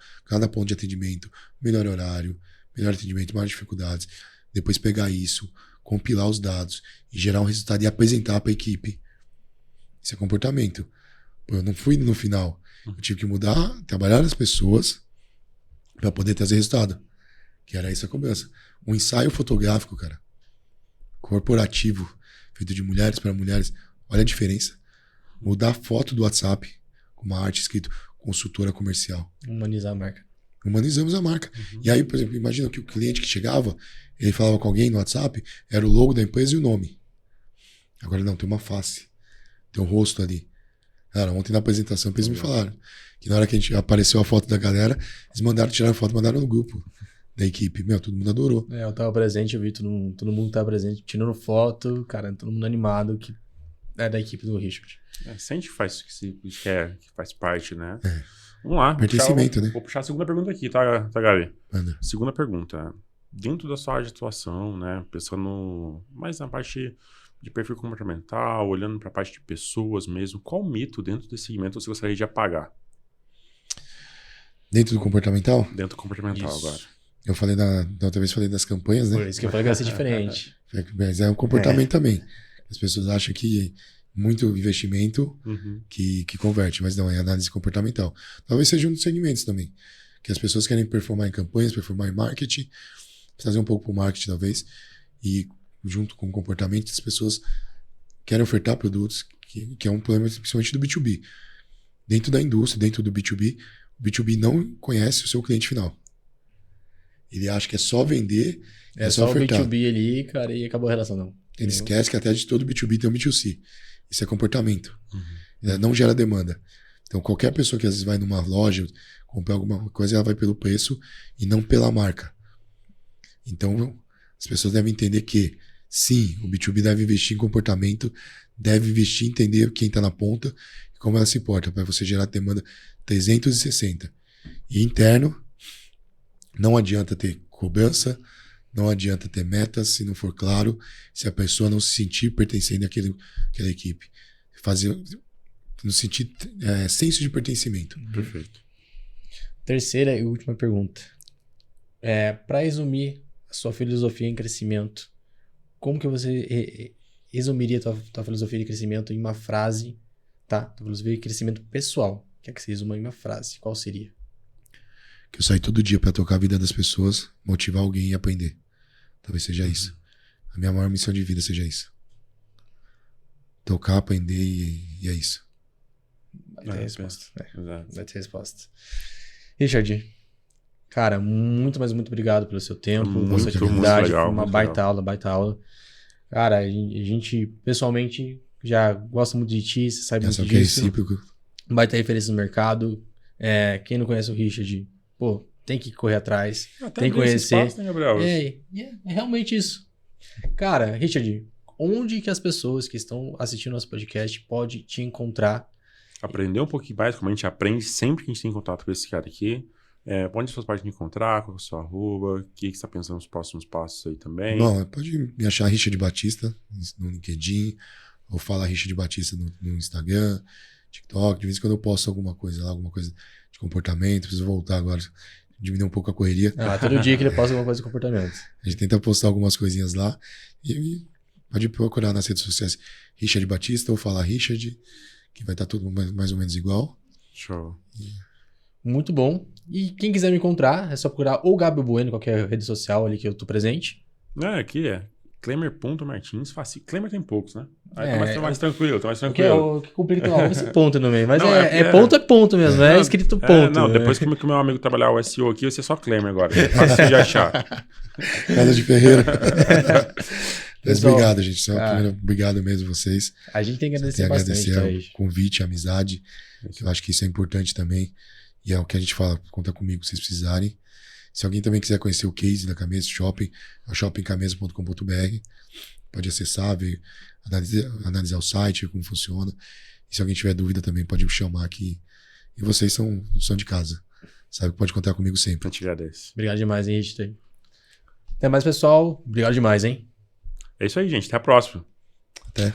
de atendimento, melhor horário, melhor atendimento, mais dificuldades. Depois pegar isso, compilar os dados e gerar um resultado e apresentar para a equipe. Isso é comportamento. Pô, eu não fui no final. Eu tive que mudar, trabalhar as pessoas para poder trazer resultado. Que era isso a cobrança. Um ensaio fotográfico, cara, corporativo, feito de mulheres para mulheres. Olha a diferença. Mudar a foto do WhatsApp com uma arte escrito consultora comercial. Humanizar a marca. Humanizamos a marca. E aí, por exemplo, imagina que o cliente que chegava, ele falava com alguém no WhatsApp, era o logo da empresa e o nome. Agora não, tem uma face. Tem um rosto ali. Cara, ontem na apresentação eles me falaram que na hora que apareceu a foto da galera, eles mandaram tirar a foto, mandaram no grupo da equipe. Meu, todo mundo adorou. Eu tava presente, eu vi todo mundo tava presente, tirando foto, cara, todo mundo animado, que é da equipe do Richard. Se a gente faz o que se quer, que faz parte, né? Vamos lá. Pertencimento, né? Vou puxar a segunda pergunta aqui, tá Gabi? Manda. Segunda pergunta. Dentro da sua área de atuação, né? Pensando mais na parte de perfil comportamental, olhando para a parte de pessoas mesmo, qual mito dentro desse segmento você gostaria de apagar? Dentro do comportamental? Dentro do comportamental Isso. agora. Eu falei da outra vez falei das campanhas, né? Por isso que eu falei que vai ser diferente. Mas é um comportamento também. As pessoas acham que muito investimento que converte, mas não, é análise comportamental. Talvez seja um dos segmentos também, que as pessoas querem performar em campanhas, performar em marketing, trazer um pouco para o marketing talvez, e junto com o comportamento as pessoas querem ofertar produtos, que é um problema principalmente do B2B. Dentro da indústria, dentro do B2B, o B2B não conhece o seu cliente final. Ele acha que é só vender, É só ofertar. o B2B ali, cara, e acabou a relação, não. Ele esquece que até de todo B2B tem um B2C. Isso é comportamento. Não gera demanda. Então, qualquer pessoa que às vezes vai numa loja comprar alguma coisa, ela vai pelo preço e não pela marca. Então, as pessoas devem entender que, sim, o B2B deve investir em comportamento, deve investir em entender quem está na ponta e como ela se porta, para você gerar demanda 360. E interno, não adianta ter cobrança, não adianta ter metas se não for claro, se a pessoa não se sentir pertencendo àquela equipe. No sentir senso de pertencimento. Perfeito. Terceira e última pergunta. Para resumir a sua filosofia em crescimento, como que você resumiria a tua filosofia de crescimento em uma frase, tá? Tua filosofia de crescimento pessoal. Quer que você resuma em uma frase? Qual seria? Que eu saio todo dia para tocar a vida das pessoas, motivar alguém e aprender. Talvez seja isso. A minha maior missão de vida seja isso. Tocar, aprender e é isso. Vai ter resposta. Exato. Vai ter resposta. Richard, cara, muito obrigado pelo seu tempo, pela sua atividade. Legal, Foi uma baita aula. Cara, a gente pessoalmente já gosta muito de ti, você sabe muito Que é disso. recíproco. Baita referência no mercado. Quem não conhece o Richard, pô, tem que correr atrás. Tem que conhecer. Espaço, né, Gabriel? É realmente isso. Cara, Richard, onde que as pessoas que estão assistindo nosso podcast podem te encontrar? Aprender um pouquinho mais, como a gente aprende sempre que a gente tem contato com esse cara aqui. Onde as pessoas podem te encontrar, qual é a sua arroba, o que você está pensando nos próximos passos aí também. Bom, pode me achar Richard Batista no LinkedIn, ou fala Richard Batista no Instagram, TikTok. De vez em quando eu posto alguma coisa lá, alguma coisa de comportamento. Preciso voltar agora, diminuir um pouco a correria. Todo dia que ele posta alguma coisa de comportamento. A gente tenta postar algumas coisinhas lá. E pode procurar nas redes sociais Richard Batista ou falar Richard, que vai estar tudo mais ou menos igual. Show. Muito bom. E quem quiser me encontrar, é só procurar ou Gabi Bueno, qualquer rede social ali que eu tô presente. Aqui é Klemer.Martins. Fácil. Klemer tem poucos, né? Aí tá mais tranquilo, O que complica é esse ponto no meio. Mas não, ponto mesmo, é escrito ponto. Depois que o meu amigo trabalhar o SEO aqui, vai ser só Klemer agora. É fácil de achar. Casa de Ferreira. Mas Pessoal, obrigado, gente. Obrigado mesmo vocês. A gente tem que Tem agradecer bastante. o convite, a amizade. Eu acho que isso é importante também. E é o que a gente fala, conta comigo se vocês precisarem. Se alguém também quiser conhecer o case da Camesa Shopping, é o shoppingcamesa.com.br. Pode acessar, ver, analisar o site, ver como funciona. E se alguém tiver dúvida também, pode me chamar aqui. E vocês são de casa. Sabe que pode contar comigo sempre. Eu te agradeço. Obrigado demais, hein, Richard. Até mais, pessoal. Obrigado demais, hein? É isso aí, gente. Até a próxima. Até.